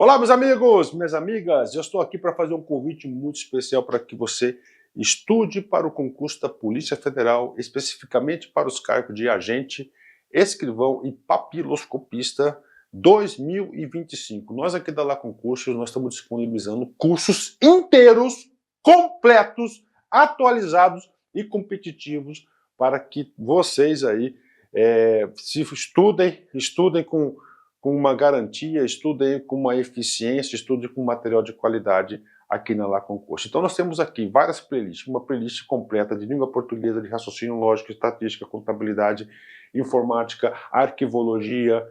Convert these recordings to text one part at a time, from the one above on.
Olá, meus amigos, minhas amigas. Eu estou aqui para fazer um convite muito especial para que você estude para o concurso da Polícia Federal, especificamente para os cargos de agente, escrivão e papiloscopista 2025. Nós aqui da Lá Concursos, nós estamos disponibilizando cursos inteiros, completos, atualizados e competitivos para que vocês aí se estudem com uma garantia, estudem com uma eficiência, estudem com material de qualidade aqui na Lá Concurso. Então nós temos aqui várias playlists, uma playlist completa de língua portuguesa, de raciocínio lógico, estatística, contabilidade, informática, arquivologia,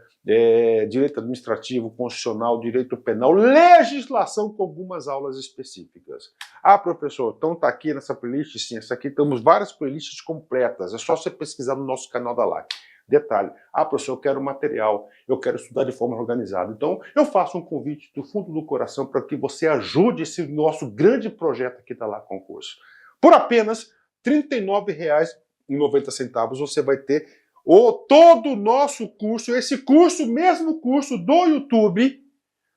direito administrativo, constitucional, direito penal, legislação com algumas aulas específicas. Ah, professor, então está aqui nessa playlist? Sim, essa aqui temos várias playlists completas, é só você pesquisar no nosso canal da LAC. Detalhe, professor, eu quero material, eu quero estudar de forma organizada. Então, eu faço um convite do fundo do coração para que você ajude esse nosso grande projeto aqui da Lá Concurso. Por apenas R$ 39,90 você vai ter todo o nosso curso, esse mesmo curso do YouTube,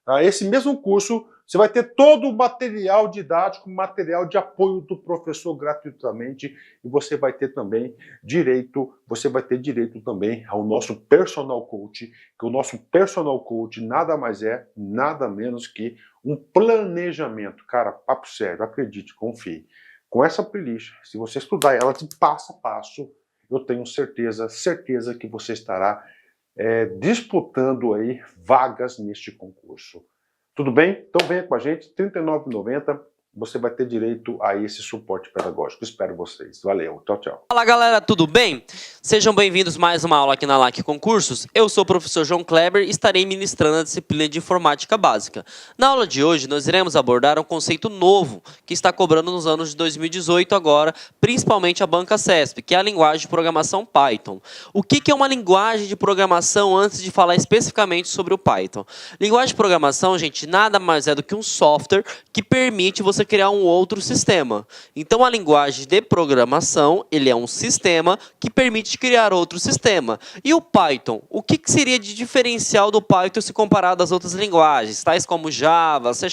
tá? Esse mesmo curso, você vai ter todo o material didático, material de apoio do professor gratuitamente, e você vai ter também direito também ao nosso personal coach, que o nosso personal coach nada mais é, nada menos que um planejamento. Cara, papo sério, acredite, confie. Com essa playlist, se você estudar ela de passo a passo, eu tenho certeza que você estará disputando aí vagas neste concurso. Tudo bem? Então venha com a gente, R$ 39,90, você vai ter direito a esse suporte pedagógico. Espero vocês. Valeu, tchau, tchau. Fala galera, tudo bem? Sejam bem-vindos a mais uma aula aqui na LAC Concursos. Eu sou o professor João Kleber e estarei ministrando a disciplina de Informática Básica. Na aula de hoje, nós iremos abordar um conceito novo que está cobrando nos anos de 2018 agora, principalmente a banca CESP, que é a linguagem de programação Python. O que é uma linguagem de programação antes de falar especificamente sobre o Python? Linguagem de programação, gente, nada mais é do que um software que permite você criar um outro sistema. Então, a linguagem de programação, ele é um sistema que permite criar outro sistema. E o Python? O que seria de diferencial do Python se comparado às outras linguagens, tais como Java, C#,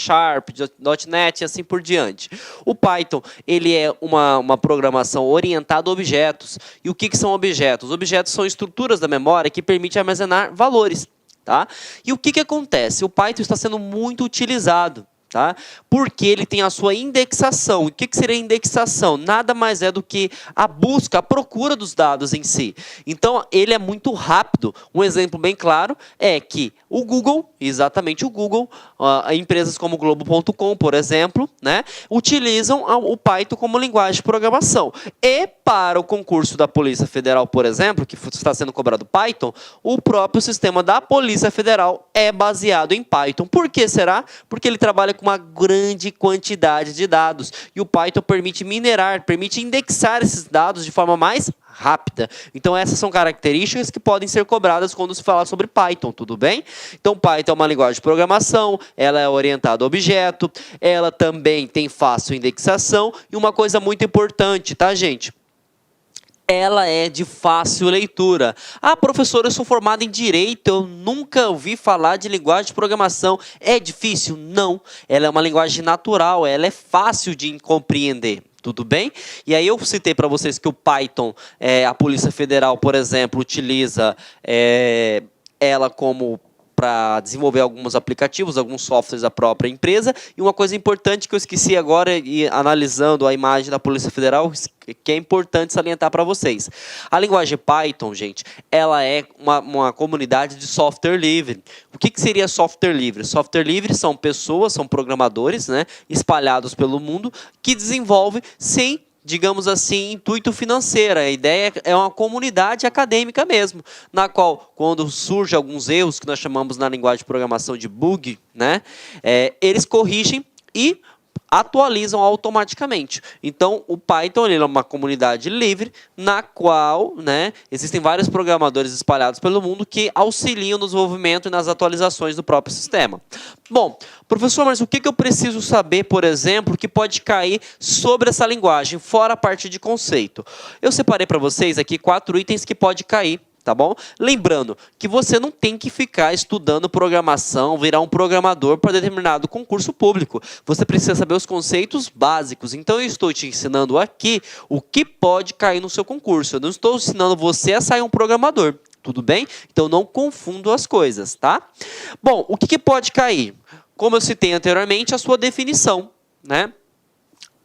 .NET e assim por diante? O Python, ele é uma programação orientada a objetos. E o que são objetos? Objetos são estruturas da memória que permitem armazenar valores. Tá? E o que acontece? O Python está sendo muito utilizado. Tá? Porque ele tem a sua indexação. O que seria indexação? Nada mais é do que a busca, a procura dos dados em si. Então, ele é muito rápido. Um exemplo bem claro é que o Google, exatamente o Google, empresas como Globo.com, por exemplo, né, utilizam o Python como linguagem de programação. E para o concurso da Polícia Federal, por exemplo, que está sendo cobrado Python, o próprio sistema da Polícia Federal é baseado em Python. Por que será? Porque ele trabalha com uma grande quantidade de dados. E o Python permite minerar, permite indexar esses dados de forma mais rápida. Então, essas são características que podem ser cobradas quando se falar sobre Python, tudo bem? Então, Python é uma linguagem de programação, ela é orientada a objeto, ela também tem fácil indexação, e uma coisa muito importante, tá, gente? Ela é de fácil leitura. Ah, professor, eu sou formado em Direito, eu nunca ouvi falar de linguagem de programação. É difícil? Não. Ela é uma linguagem natural, ela é fácil de compreender. Tudo bem? E aí eu citei para vocês que o Python, a Polícia Federal, por exemplo, utiliza ela como para desenvolver alguns aplicativos, alguns softwares da própria empresa. E uma coisa importante que eu esqueci agora, e analisando a imagem da Polícia Federal, que é importante salientar para vocês. A linguagem Python, gente, ela é uma comunidade de software livre. O que seria software livre? Software livre são pessoas, são programadores, né, espalhados pelo mundo, que desenvolvem sem, digamos assim, intuito financeiro. A ideia é uma comunidade acadêmica mesmo, na qual, quando surgem alguns erros, que nós chamamos na linguagem de programação de bug, né, eles corrigem e atualizam automaticamente. Então, o Python ele é uma comunidade livre, na qual, né, existem vários programadores espalhados pelo mundo que auxiliam no desenvolvimento e nas atualizações do próprio sistema. Bom, professor, mas o que eu preciso saber, por exemplo, que pode cair sobre essa linguagem, fora a parte de conceito? Eu separei para vocês aqui 4 itens que pode cair. tá bom? Lembrando que você não tem que ficar estudando programação, virar um programador para determinado concurso público. Você precisa saber os conceitos básicos. Então, eu estou te ensinando aqui o que pode cair no seu concurso. Eu não estou ensinando você a sair um programador. Tudo bem? Então, não confundo as coisas, tá? Bom, o que pode cair? Como eu citei anteriormente, a sua definição, né?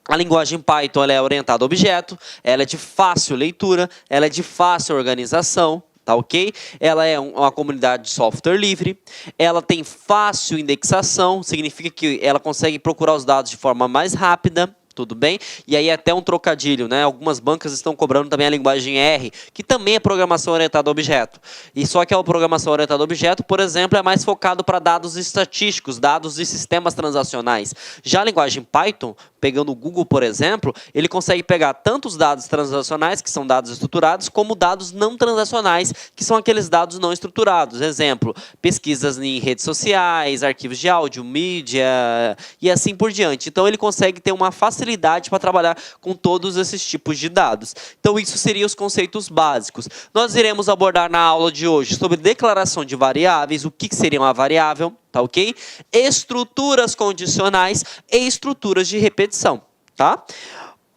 A linguagem Python ela é orientada a objeto, ela é de fácil leitura, ela é de fácil organização, tá ok? Ela é uma comunidade de software livre, ela tem fácil indexação, significa que ela consegue procurar os dados de forma mais rápida, tudo bem? E aí até um trocadilho, né? Algumas bancas estão cobrando também a linguagem R, que também é programação orientada a objeto. E só que a programação orientada a objeto, por exemplo, é mais focado para dados estatísticos, dados de sistemas transacionais. Já a linguagem Python, pegando o Google, por exemplo, ele consegue pegar tanto os dados transacionais, que são dados estruturados, como dados não transacionais, que são aqueles dados não estruturados. Exemplo, pesquisas em redes sociais, arquivos de áudio, mídia e assim por diante. Então, ele consegue ter uma facilidade para trabalhar com todos esses tipos de dados. Então, isso seriam os conceitos básicos. Nós iremos abordar na aula de hoje sobre declaração de variáveis, o que seria uma variável, tá ok? Estruturas condicionais e estruturas de repetição, tá?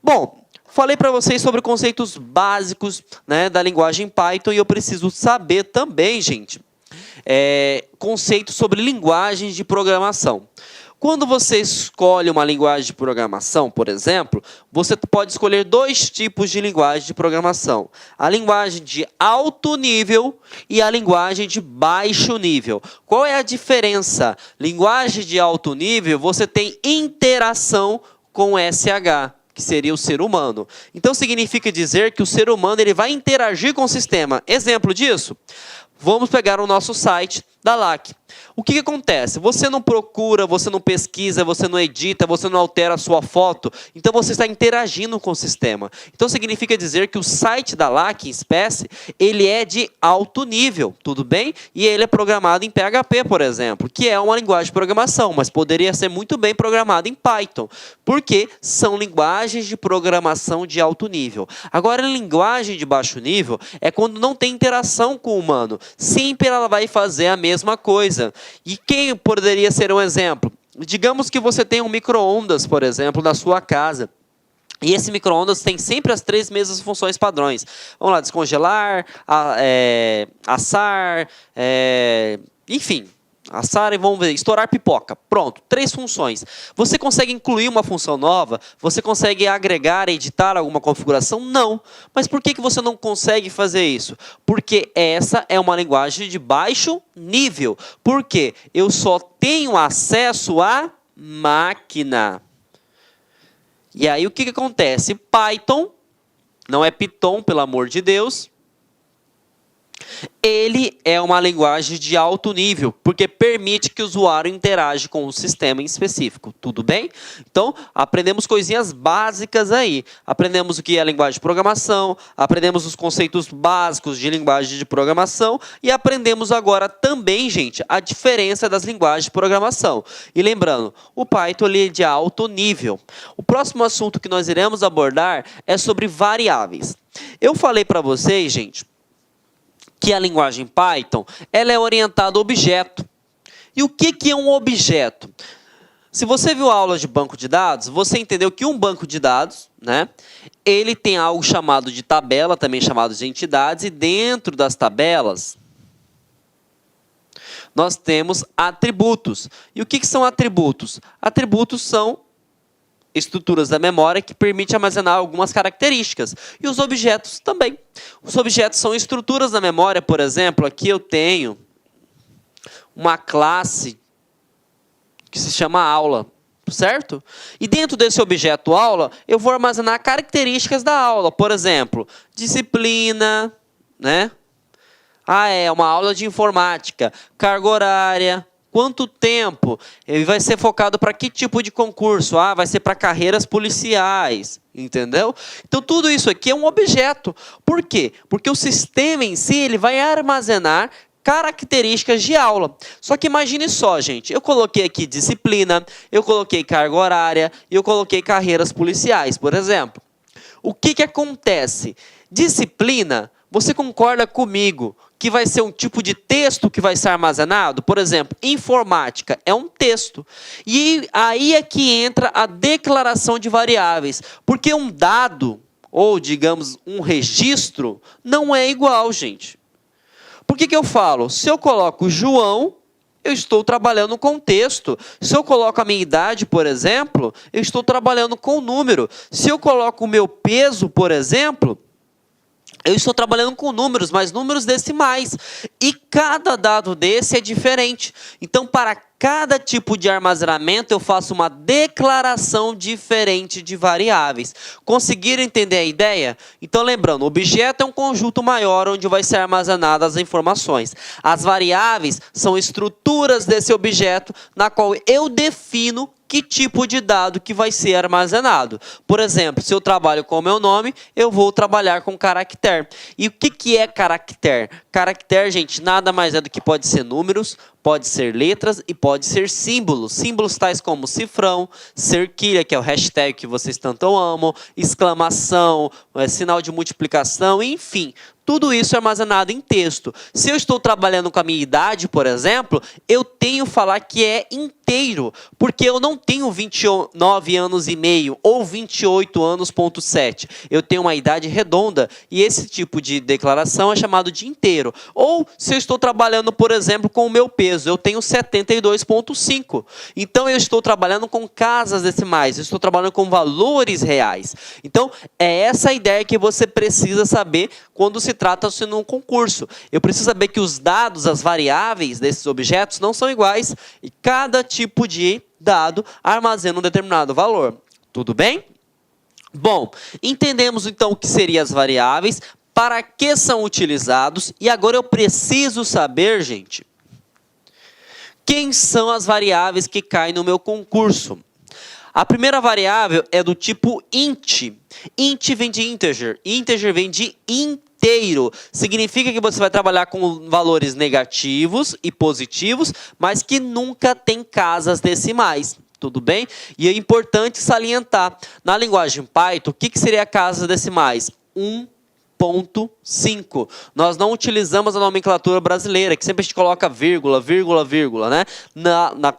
Bom, falei para vocês sobre conceitos básicos, né, da linguagem Python e eu preciso saber também, gente, conceitos sobre linguagens de programação. Quando você escolhe uma linguagem de programação, por exemplo, você pode escolher dois tipos de linguagem de programação. A linguagem de alto nível e a linguagem de baixo nível. Qual é a diferença? Linguagem de alto nível, você tem interação com o SH, que seria o ser humano. Então, significa dizer que o ser humano ele vai interagir com o sistema. Exemplo disso? Vamos pegar o nosso site da LAC. O que acontece? Você não procura, você não pesquisa, você não edita, você não altera a sua foto, então você está interagindo com o sistema. Então significa dizer que o site da LAC, em espécie, ele é de alto nível, tudo bem? E ele é programado em PHP, por exemplo, que é uma linguagem de programação, mas poderia ser muito bem programado em Python, porque são linguagens de programação de alto nível. Agora, a linguagem de baixo nível é quando não tem interação com o humano. Sempre ela vai fazer a mesma coisa. E quem poderia ser um exemplo? Digamos que você tem um micro-ondas, por exemplo, na sua casa. E esse micro-ondas tem sempre as três mesmas funções padrões. Vamos lá, descongelar, assar, enfim. Assar e vamos ver, estourar pipoca. Pronto, três funções. Você consegue incluir uma função nova? Você consegue agregar, editar alguma configuração? Não. Mas por que você não consegue fazer isso? Porque essa é uma linguagem de baixo nível. Por quê? Eu só tenho acesso à máquina. E aí o que acontece? Python, não é Python, pelo amor de Deus. Ele é uma linguagem de alto nível, porque permite que o usuário interaja com o sistema em específico. Tudo bem? Então, aprendemos coisinhas básicas aí. Aprendemos o que é a linguagem de programação, aprendemos os conceitos básicos de linguagem de programação e aprendemos agora também, gente, a diferença das linguagens de programação. E lembrando, o Python ele é de alto nível. O próximo assunto que nós iremos abordar é sobre variáveis. Eu falei para vocês, gente, que a linguagem Python ela é orientada a objeto. E o que é um objeto? Se você viu a aula de banco de dados, você entendeu que um banco de dados, né, ele tem algo chamado de tabela, também chamado de entidades, e dentro das tabelas nós temos atributos. E o que são atributos? Atributos são estruturas da memória que permitem armazenar algumas características. E os objetos também. Os objetos são estruturas da memória, por exemplo, aqui eu tenho uma classe que se chama aula, certo? E dentro desse objeto aula, eu vou armazenar características da aula. Por exemplo, disciplina, né? É uma aula de informática, carga horária. Quanto tempo? Ele vai ser focado para que tipo de concurso? Vai ser para carreiras policiais, entendeu? Então, tudo isso aqui é um objeto. Por quê? Porque o sistema em si ele vai armazenar características de aula. Só que imagine só, gente. Eu coloquei aqui disciplina, eu coloquei carga horária e eu coloquei carreiras policiais, por exemplo. O que acontece? Disciplina, Você concorda comigo que vai ser um tipo de texto que vai ser armazenado? Por exemplo, informática é um texto. E aí é que entra a declaração de variáveis. Porque um dado, ou digamos um registro, não é igual, gente. Por que eu falo? Se eu coloco João, eu estou trabalhando com texto. Se eu coloco a minha idade, por exemplo, eu estou trabalhando com número. Se eu coloco o meu peso, por exemplo, eu estou trabalhando com números, mas números decimais. E cada dado desse é diferente. Então, para cada tipo de armazenamento, eu faço uma declaração diferente de variáveis. Conseguiram entender a ideia? Então, lembrando, o objeto é um conjunto maior onde vai ser armazenadas as informações. As variáveis são estruturas desse objeto, na qual eu defino que tipo de dado que vai ser armazenado. Por exemplo, se eu trabalho com o meu nome, eu vou trabalhar com caractere. E o que é caractere? Caractere, gente, nada mais é do que pode ser números, pode ser letras e pode ser símbolos. Símbolos tais como cifrão, cerquilha, que é o hashtag que vocês tanto amam, exclamação, sinal de multiplicação, enfim. Tudo isso é armazenado em texto. Se eu estou trabalhando com a minha idade, por exemplo, eu tenho que falar que é inteiro, porque eu não tenho 29 anos e meio ou 28 anos,7. Eu tenho uma idade redonda e esse tipo de declaração é chamado de inteiro. Ou se eu estou trabalhando, por exemplo, com o meu peso, eu tenho 72,5. Então eu estou trabalhando com casas decimais, eu estou trabalhando com valores reais. Então é essa a ideia que você precisa saber quando se trata-se num concurso. Eu preciso saber que os dados, as variáveis desses objetos não são iguais e cada tipo de dado armazena um determinado valor. Tudo bem? Bom, entendemos então o que seriam as variáveis, para que são utilizados e agora eu preciso saber, gente, quem são as variáveis que caem no meu concurso. A primeira variável é do tipo int. Int vem de integer. Integer vem de inteiro. Significa que você vai trabalhar com valores negativos e positivos, mas que nunca tem casas decimais. Tudo bem? E é importante salientar. Na linguagem Python, o que seria casas decimais? 1.5. Nós não utilizamos a nomenclatura brasileira, que sempre a gente coloca vírgula, vírgula, vírgula, né?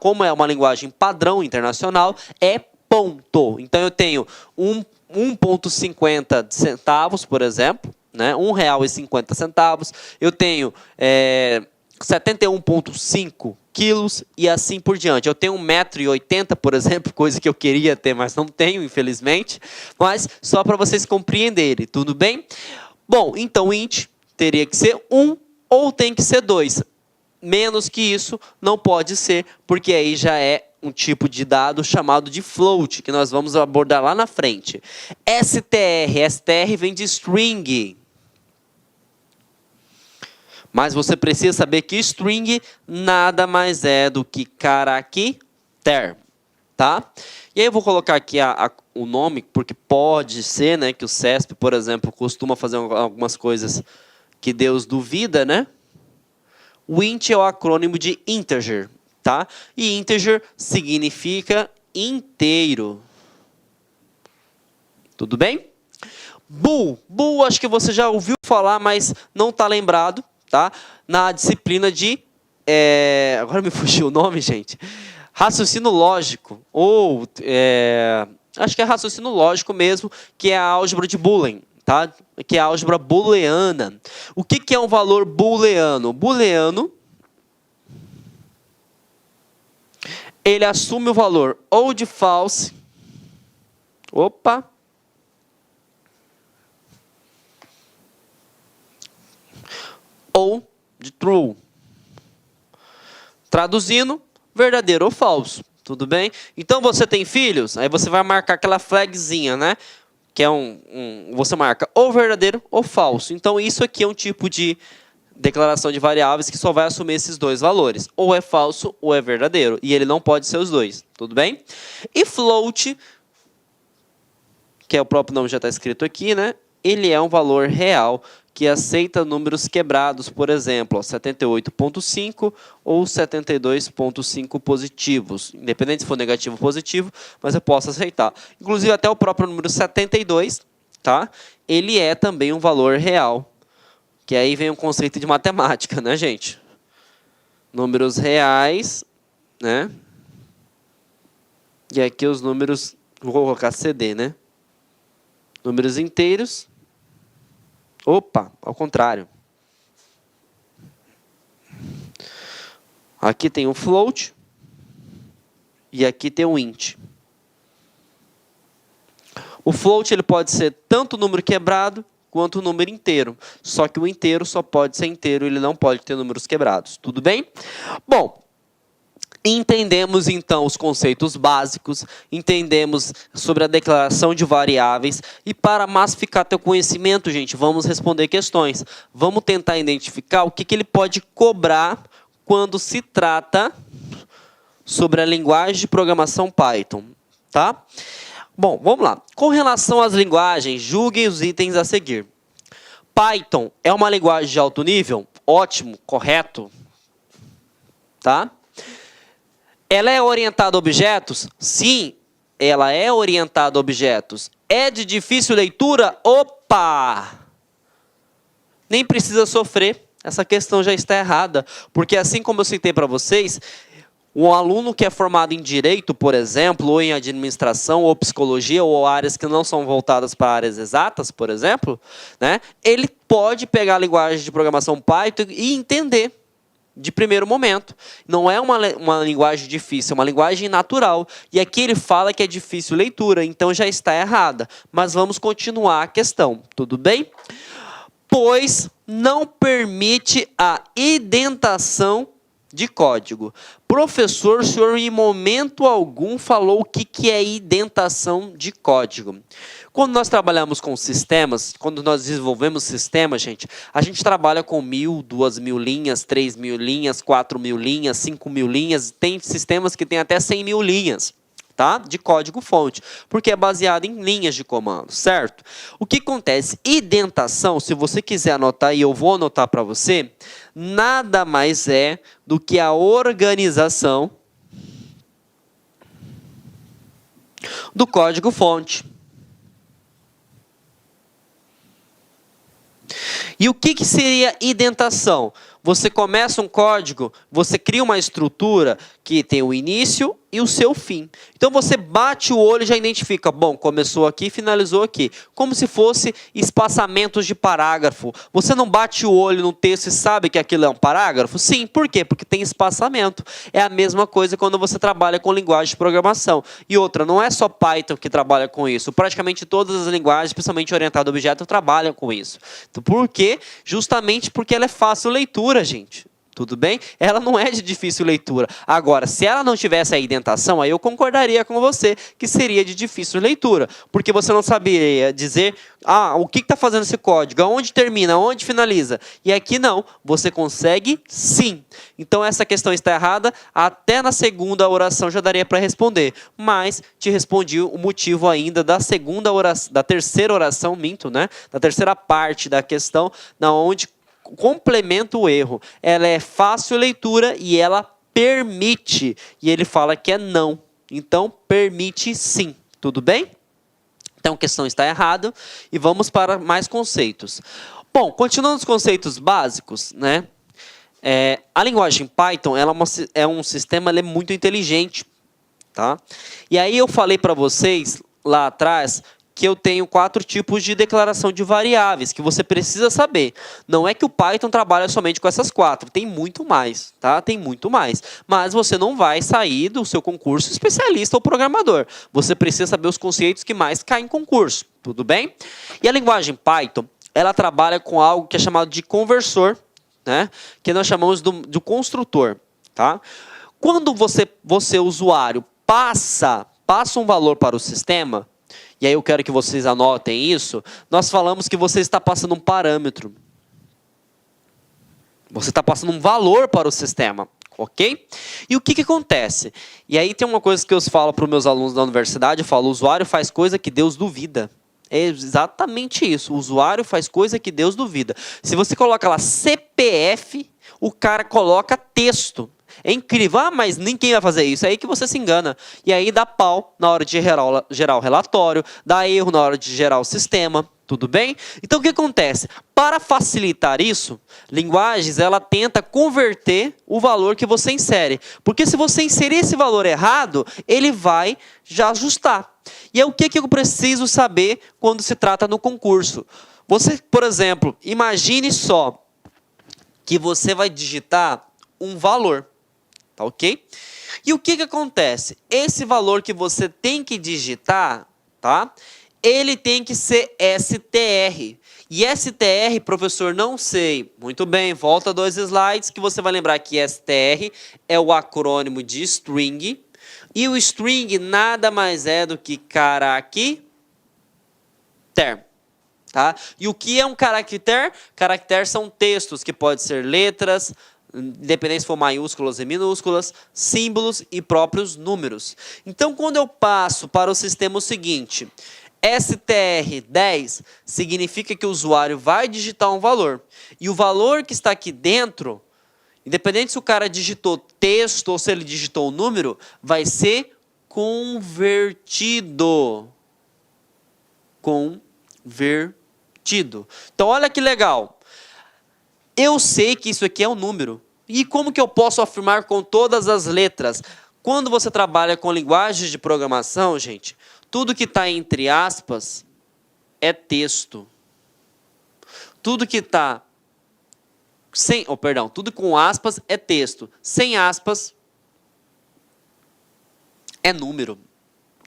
Como é uma linguagem padrão internacional, é ponto. Então eu tenho 1,50 centavos, por exemplo, né? R$1,50. Eu tenho 71,5 quilos e assim por diante. Eu tenho 1,80 m, por exemplo, coisa que eu queria ter, mas não tenho, infelizmente. Mas só para vocês compreenderem, tudo bem? Bom, então int teria que ser 1 ou tem que ser 2. Menos que isso não pode ser, porque aí já é um tipo de dado chamado de float, que nós vamos abordar lá na frente. str vem de string. Mas você precisa saber que string nada mais é do que caractere, tá? E aí eu vou colocar aqui o nome, porque pode ser, né, que o CESP, por exemplo, costuma fazer algumas coisas que Deus duvida, né? O int é o acrônimo de integer, tá? E integer significa inteiro. Tudo bem? Bool. Bool acho que você já ouviu falar, mas não está lembrado, tá? Na disciplina de... agora me fugiu o nome, gente. Raciocínio lógico. Ou... acho que é raciocínio lógico mesmo, que é a álgebra de Boolean. Tá? Que é a álgebra booleana. O que é um valor booleano? Booleano, ele assume o valor ou de false, ou de true. Traduzindo, verdadeiro ou falso. Tudo bem? Então você tem filhos, aí você vai marcar aquela flagzinha, né? Que é você marca ou verdadeiro ou falso. Então isso aqui é um tipo de declaração de variáveis que só vai assumir esses dois valores. Ou é falso ou é verdadeiro. E ele não pode ser os dois. Tudo bem? E float, que é o próprio nome já está escrito aqui, né? Ele é um valor real que aceita números quebrados, por exemplo, 78,5 ou 72,5 positivos. Independente se for negativo ou positivo, mas eu posso aceitar. Inclusive, até o próprio número 72, tá? Ele é também um valor real Que aí vem um conceito de matemática, né, gente? Números reais, né? E aqui os números, vou colocar CD, né? Números inteiros. Opa, ao contrário. Aqui tem um float. E aqui tem um int. O float ele pode ser tanto número quebrado quanto o número inteiro. Só que o inteiro só pode ser inteiro, ele não pode ter números quebrados. Tudo bem? Bom, entendemos então os conceitos básicos, entendemos sobre a declaração de variáveis e para massificar teu conhecimento, gente, vamos responder questões. Vamos tentar identificar o que ele pode cobrar quando se trata sobre a linguagem de programação Python, tá? Bom, vamos lá. Com relação às linguagens, julguem os itens a seguir. Python é uma linguagem de alto nível? Ótimo, correto. Tá? Ela é orientada a objetos? Sim, ela é orientada a objetos. É de difícil leitura? Opa! Nem precisa sofrer. Essa questão já está errada. Porque assim como eu citei para vocês, um aluno que é formado em Direito, por exemplo, ou em Administração, ou Psicologia, ou áreas que não são voltadas para áreas exatas, por exemplo, né, ele pode pegar a linguagem de programação Python e entender de primeiro momento. Não é uma linguagem difícil, é uma linguagem natural. E aqui ele fala que é difícil leitura, então já está errada. Mas vamos continuar a questão, tudo bem? Pois não permite a indentação de código. Professor, o senhor em momento algum falou o que é indentação de código. Quando nós trabalhamos com sistemas, quando nós desenvolvemos sistemas, gente, a gente trabalha com 1.000, 2.000 linhas, 3.000 linhas, 4.000 linhas, 5.000 linhas. Tem sistemas que tem até 100.000 linhas. Tá? De código-fonte, porque é baseado em linhas de comando, certo? O que acontece? Indentação, se você quiser anotar, e eu vou anotar para você, nada mais é do que a organização do código-fonte. E o que seria indentação? Você começa um código, você cria uma estrutura que tem o início e o seu fim. Então você bate o olho e já identifica, bom, começou aqui, finalizou aqui. Como se fosse espaçamentos de parágrafo. Você não bate o olho no texto e sabe que aquilo é um parágrafo? Sim, por quê? Porque tem espaçamento. É a mesma coisa quando você trabalha com linguagem de programação. E outra, não é só Python que trabalha com isso. Praticamente todas as linguagens, principalmente orientadas a objeto, trabalham com isso. Então, por quê? Justamente porque ela é fácil leitura, gente. Tudo bem? Ela não é de difícil leitura. Agora, se ela não tivesse a indentação, aí eu concordaria com você que seria de difícil leitura. Porque você não saberia dizer, o que está fazendo esse código? Aonde termina? Aonde finaliza? E aqui não. Você consegue sim. Então, essa questão está errada. Até na segunda oração já daria para responder. Mas te respondi o motivo ainda da segunda oração, da terceira oração, minto, né? Da terceira parte da questão, na onde complementa o erro. Ela é fácil leitura e ela permite. E ele fala que é não. Então, permite sim. Tudo bem? Então, a questão está errada. E vamos para mais conceitos. Bom, continuando os conceitos básicos, né? A linguagem Python ela é um sistema, ela é muito inteligente. Tá? E aí eu falei para vocês lá atrás que eu tenho 4 tipos de declaração de variáveis, que você precisa saber. Não é que o Python trabalha somente com essas 4, tem muito mais, tá? Tem muito mais. Mas você não vai sair do seu concurso especialista ou programador. Você precisa saber os conceitos que mais caem em concurso, tudo bem? E a linguagem Python, ela trabalha com algo que é chamado de conversor, né? Que nós chamamos do construtor, tá? Quando você usuário, passa um valor para o sistema, e aí eu quero que vocês anotem isso, nós falamos que você está passando um parâmetro. Você está passando um valor para o sistema, ok? E o que acontece? E aí tem uma coisa que eu falo para os meus alunos da universidade, eu falo, o usuário faz coisa que Deus duvida. É exatamente isso, o usuário faz coisa que Deus duvida. Se você coloca lá CPF, o cara coloca texto. É incrível. Ah, mas ninguém vai fazer isso. É aí que você se engana. E aí dá pau na hora de gerar o relatório, dá erro na hora de gerar o sistema. Tudo bem? Então, o que acontece? Para facilitar isso, Linguagens, ela tenta converter o valor que você insere. Porque se você inserir esse valor errado, ele vai já ajustar. E é o que eu preciso saber quando se trata no concurso. Você, por exemplo, imagine só que você vai digitar um valor, tá ok? E o que acontece? Esse valor que você tem que digitar, tá? Ele tem que ser STR. E STR, professor, não sei. Muito bem, volta 2 slides que você vai lembrar que STR é o acrônimo de string. E o string nada mais é do que caractere. Tá? E o que é um caractere? Caractere são textos que podem ser letras, independente se for maiúsculas e minúsculas, símbolos e próprios números. Então, quando eu passo para o sistema o seguinte, STR10 significa que o usuário vai digitar um valor. E o valor que está aqui dentro, independente se o cara digitou texto ou se ele digitou um número, vai ser convertido. Então, olha que legal. Eu sei que isso aqui é um número. E como que eu posso afirmar com todas as letras? Quando você trabalha com linguagens de programação, gente, tudo que está entre aspas é texto. Tudo que está tudo com aspas é texto. Sem aspas é número.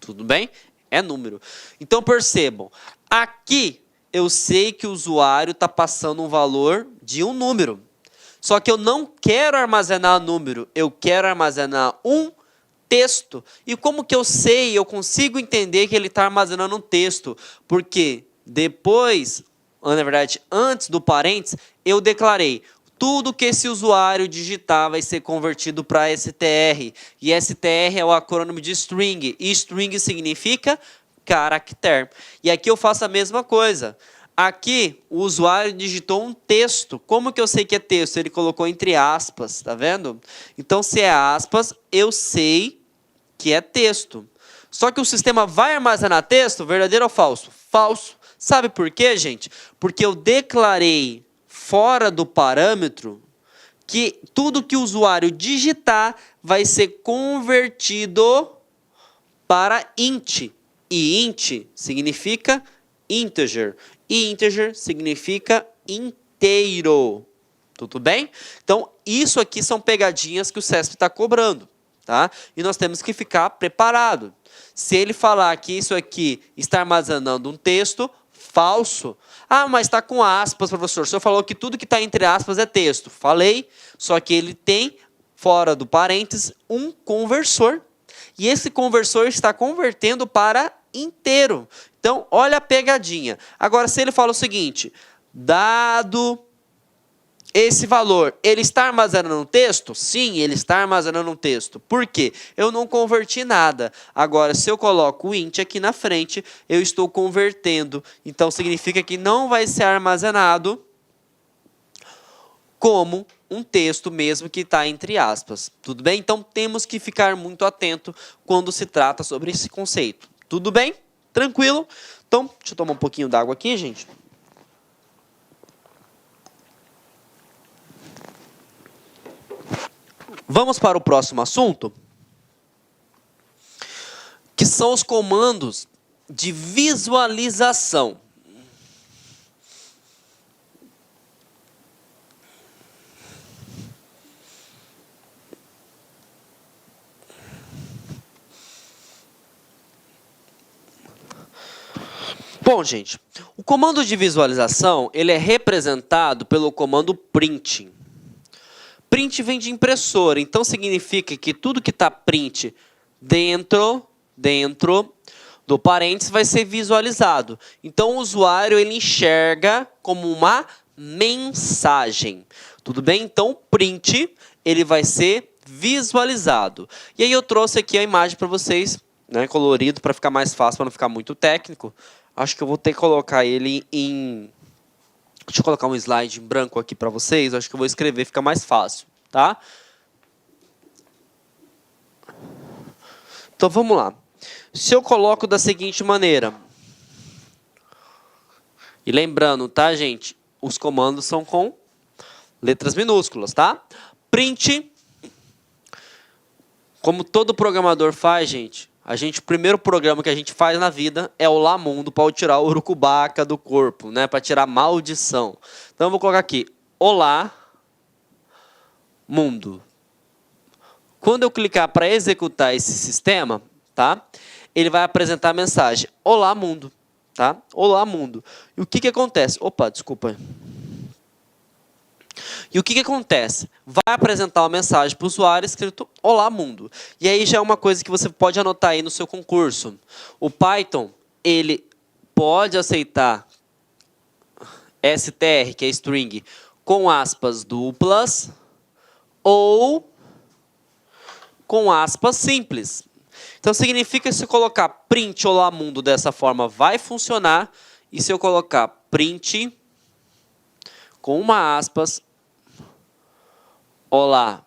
Tudo bem? É número. Então, percebam. Aqui, eu sei que o usuário está passando um valor de um número. Só que eu não quero armazenar número. Eu quero armazenar um texto. E como que eu sei, eu consigo entender que ele está armazenando um texto? Porque depois, na verdade, antes do parênteses, eu declarei tudo que esse usuário digitar vai ser convertido para STR. E STR é o acrônimo de string. E string significa caractere. E aqui eu faço a mesma coisa. Aqui, o usuário digitou um texto. Como que eu sei que é texto? Ele colocou entre aspas, tá vendo? Então, se é aspas, eu sei que é texto. Só que o sistema vai armazenar texto? Verdadeiro ou falso? Falso. Sabe por quê, gente? Porque eu declarei fora do parâmetro que tudo que o usuário digitar vai ser convertido para int. E int significa integer. E integer significa inteiro. Tudo bem? Então, isso aqui são pegadinhas que o CESP está cobrando. Tá? E nós temos que ficar preparado. Se ele falar que isso aqui está armazenando um texto, falso. Ah, mas está com aspas, professor. O senhor falou que tudo que está entre aspas é texto. Falei, só que ele tem, fora do parênteses, um conversor. E esse conversor está convertendo para inteiro. Então, olha a pegadinha. Agora, se ele fala o seguinte, dado esse valor, ele está armazenando um texto? Sim, ele está armazenando um texto. Por quê? Eu não converti nada. Agora, se eu coloco o int aqui na frente, eu estou convertendo. Então, significa que não vai ser armazenado como um texto mesmo que está entre aspas. Tudo bem? Então, temos que ficar muito atento quando se trata sobre esse conceito. Tudo bem? Tranquilo? Então, deixa eu tomar um pouquinho d'água aqui, gente. Vamos para o próximo assunto, que são os comandos de visualização. Bom, gente, o comando de visualização, ele é representado pelo comando print. Print vem de impressora, então significa que tudo que está print dentro do parênteses vai ser visualizado. Então, o usuário ele enxerga como uma mensagem. Tudo bem? Então, o print ele vai ser visualizado. E aí eu trouxe aqui a imagem para vocês, né, colorido, para ficar mais fácil, para não ficar muito técnico. Acho que eu vou ter que colocar ele em... Deixa eu colocar um slide em branco aqui para vocês. Acho que eu vou escrever, fica mais fácil, tá? Então vamos lá. Se eu coloco da seguinte maneira, e lembrando, tá, gente? Os comandos são com letras minúsculas, tá? Print, como todo programador faz, gente, o primeiro programa que a gente faz na vida é o Olá Mundo para tirar o urucubaca do corpo, né? Para tirar a maldição. Então eu vou colocar aqui, Olá Mundo. Quando eu clicar para executar esse sistema, tá? Ele vai apresentar a mensagem, Olá Mundo, tá? Olá Mundo. E o que acontece? Opa, desculpa. E o que acontece? Vai apresentar uma mensagem para o usuário escrito Olá Mundo. E aí já é uma coisa que você pode anotar aí no seu concurso. O Python, ele pode aceitar str, que é string, com aspas duplas ou com aspas simples. Então significa que se eu colocar print Olá Mundo dessa forma vai funcionar. E se eu colocar print com uma aspas Olá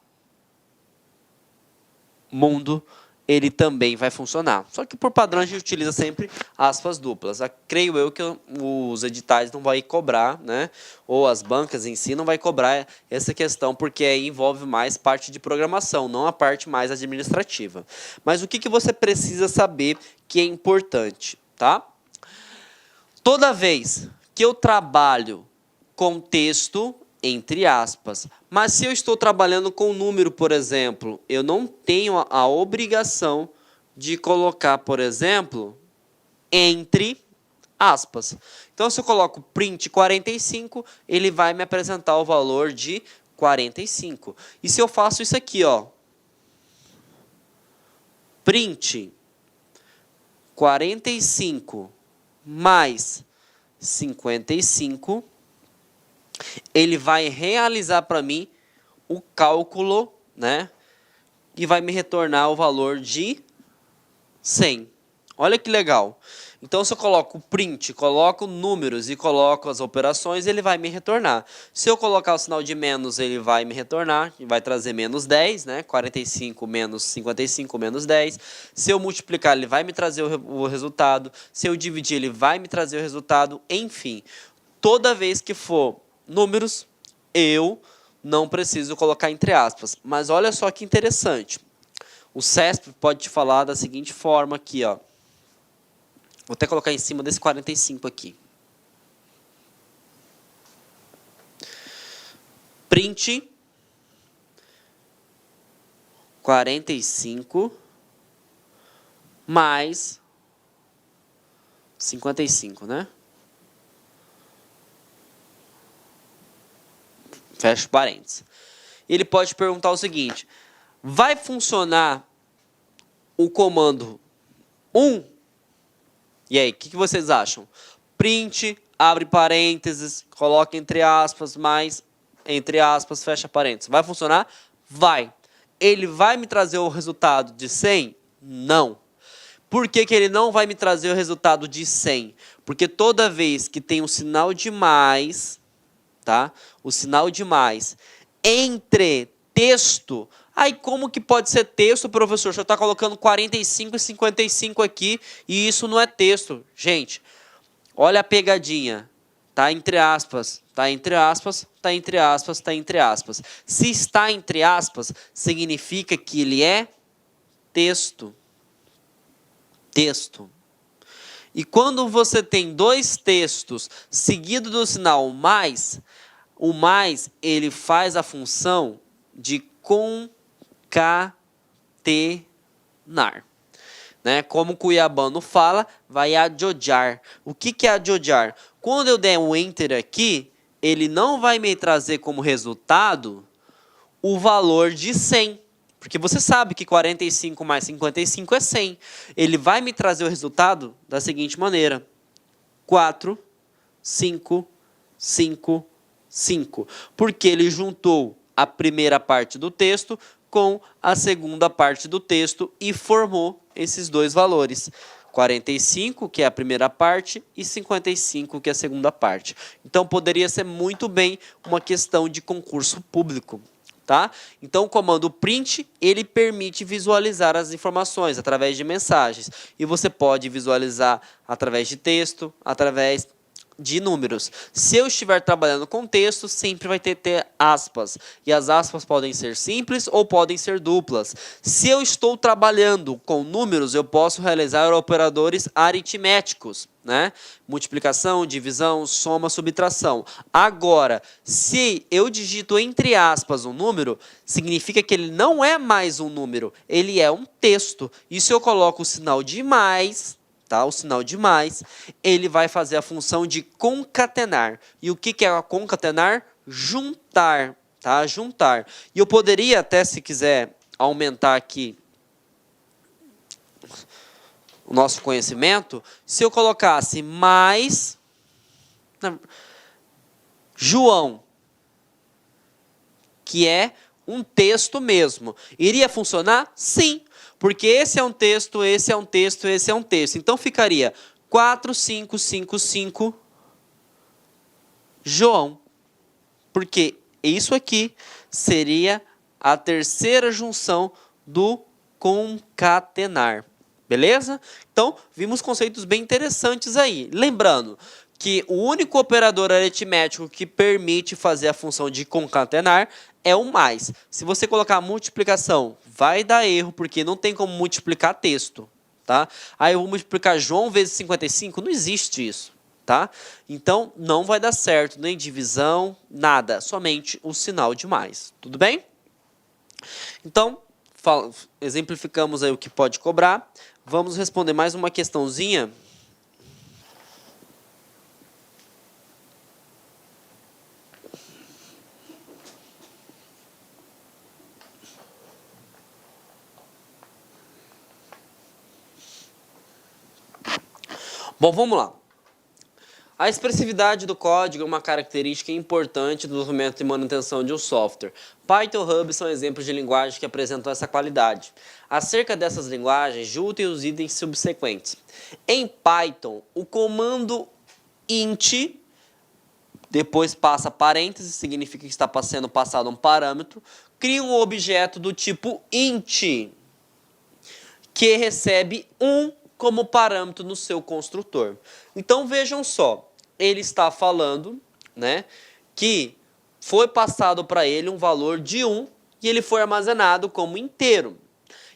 Mundo, ele também vai funcionar. Só que por padrão a gente utiliza sempre aspas duplas. Creio eu que os editais não vão cobrar, né? Ou as bancas em si não vai cobrar essa questão, porque aí envolve mais parte de programação, não a parte mais administrativa. Mas o que você precisa saber que é importante, tá? Toda vez que eu trabalho com texto, entre aspas, mas se eu estou trabalhando com número, por exemplo, eu não tenho a obrigação de colocar, por exemplo, entre aspas. Então, se eu coloco print 45, ele vai me apresentar o valor de 45. E se eu faço isso aqui, ó, print 45 mais 55, ele vai realizar para mim o cálculo, né? E vai me retornar o valor de 100. Olha que legal. Então, se eu coloco print, coloco números e coloco as operações, ele vai me retornar. Se eu colocar o sinal de menos, ele vai me retornar, e vai trazer menos 10, né? 45 menos 55 menos 10. Se eu multiplicar, ele vai me trazer o resultado. Se eu dividir, ele vai me trazer o resultado. Enfim, toda vez que for números, eu não preciso colocar entre aspas. Mas olha só que interessante. O CESP pode te falar da seguinte forma aqui, ó. Vou até colocar em cima desse 45 aqui. Print 45 mais 55, né? Fecha parênteses. Ele pode perguntar o seguinte: vai funcionar o comando 1? E aí, o que vocês acham? Print, abre parênteses, coloca entre aspas, mais, entre aspas, fecha parênteses. Vai funcionar? Vai. Ele vai me trazer o resultado de 100? Não. Por que ele não vai me trazer o resultado de 100? Porque toda vez que tem um sinal de mais, tá? O sinal de mais entre texto. Aí como que pode ser texto, professor? O senhor está colocando 45 e 55 aqui e isso não é texto. Gente, olha a pegadinha. Está entre aspas, está entre aspas, está entre aspas, está entre aspas. Se está entre aspas, significa que ele é texto. Texto. E quando você tem dois textos seguido do sinal mais, o mais ele faz a função de concatenar, né? Como o cuiabano fala, vai adjodiar. O que é adjodiar? Quando eu der um enter aqui, ele não vai me trazer como resultado o valor de 100. Porque você sabe que 45 mais 55 é 100. Ele vai me trazer o resultado da seguinte maneira: 4, 5, 5, 5. Porque ele juntou a primeira parte do texto com a segunda parte do texto e formou esses dois valores. 45, que é a primeira parte, e 55, que é a segunda parte. Então, poderia ser muito bem uma questão de concurso público. Tá? Então, o comando print, ele permite visualizar as informações através de mensagens. E você pode visualizar através de texto, através de números. Se eu estiver trabalhando com texto, sempre vai ter aspas. E as aspas podem ser simples ou podem ser duplas. Se eu estou trabalhando com números, eu posso realizar operadores aritméticos, né? Multiplicação, divisão, soma, subtração. Agora, se eu digito entre aspas um número, significa que ele não é mais um número, ele é um texto. E se eu coloco o sinal de mais, tá? O sinal de mais, ele vai fazer a função de concatenar. E o que é concatenar? Juntar, tá? Juntar. E eu poderia até, se quiser, aumentar aqui o nosso conhecimento, se eu colocasse mais João, que é um texto mesmo. Iria funcionar? Sim, porque esse é um texto, esse é um texto, esse é um texto. Então ficaria 4555 João, porque isso aqui seria a terceira junção do concatenar. Beleza? Então, vimos conceitos bem interessantes aí. Lembrando que o único operador aritmético que permite fazer a função de concatenar é o mais. Se você colocar multiplicação, vai dar erro, porque não tem como multiplicar texto. Tá? Aí eu vou multiplicar João vezes 55, não existe isso. Tá? Então, não vai dar certo, nem divisão, nada. Somente o sinal de mais. Tudo bem? Então, exemplificamos aí o que pode cobrar. Vamos responder mais uma questãozinha. Bom, vamos lá. A expressividade do código é uma característica importante do desenvolvimento e manutenção de um software. Python e Ruby são exemplos de linguagem que apresentam essa qualidade. Acerca dessas linguagens, juntem os itens subsequentes. Em Python, o comando int, depois passa parênteses, significa que está sendo passado um parâmetro, cria um objeto do tipo int, que recebe 1 como parâmetro no seu construtor. Então vejam só, ele está falando, né, que foi passado para ele um valor de 1 e ele foi armazenado como inteiro.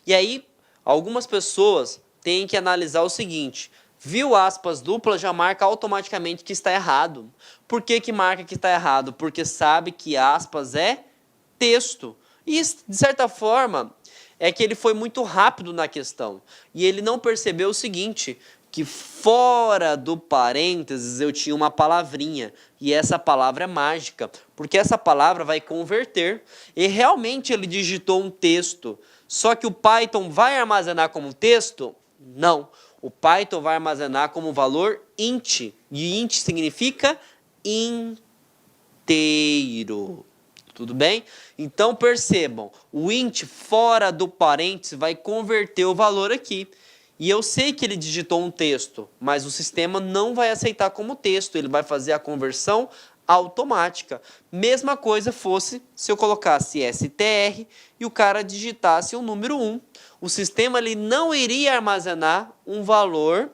E aí, algumas pessoas têm que analisar o seguinte: viu aspas duplas, já marca automaticamente que está errado. Por que que marca que está errado? Porque sabe que aspas é texto. E, de certa forma, é que ele foi muito rápido na questão. E ele não percebeu o seguinte, que fora do parênteses eu tinha uma palavrinha. E essa palavra é mágica, porque essa palavra vai converter. E realmente ele digitou um texto. Só que o Python vai armazenar como texto? Não. O Python vai armazenar como valor int. E int significa inteiro. Tudo bem? Então percebam, o int fora do parênteses vai converter o valor aqui. E eu sei que ele digitou um texto, mas o sistema não vai aceitar como texto, ele vai fazer a conversão automática. Mesma coisa fosse se eu colocasse str e o cara digitasse o número 1. O sistema ele não iria armazenar um valor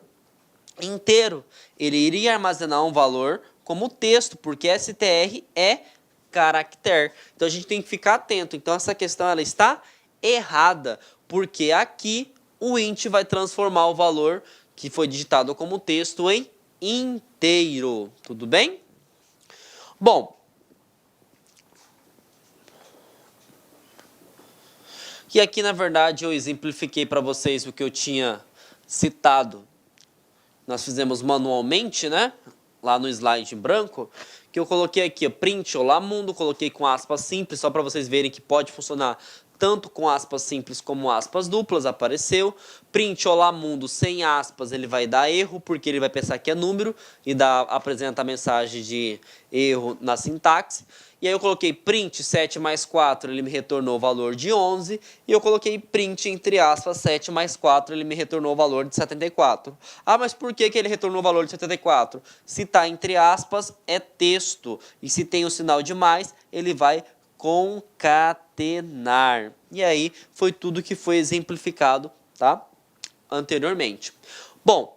inteiro, ele iria armazenar um valor como texto, porque str é caractere. Então a gente tem que ficar atento. Então essa questão ela está errada, porque aqui o int vai transformar o valor que foi digitado como texto em inteiro. Tudo bem? Bom, e aqui na verdade eu exemplifiquei para vocês o que eu tinha citado. Nós fizemos manualmente, né? Lá no slide em branco, que eu coloquei aqui, ó, print olá mundo, coloquei com aspas simples, só para vocês verem que pode funcionar tanto com aspas simples como aspas duplas, apareceu. Print olá mundo sem aspas, ele vai dar erro, porque ele vai pensar que é número e apresenta a mensagem de erro na sintaxe. E aí eu coloquei print 7 mais 4, ele me retornou o valor de 11. E eu coloquei print, entre aspas, 7 mais 4, ele me retornou o valor de 74. Ah, mas por que que ele retornou o valor de 74? Se está entre aspas, é texto. E se tem o sinal de mais, ele vai concatenar. E aí foi tudo que foi exemplificado, tá? Anteriormente. Bom,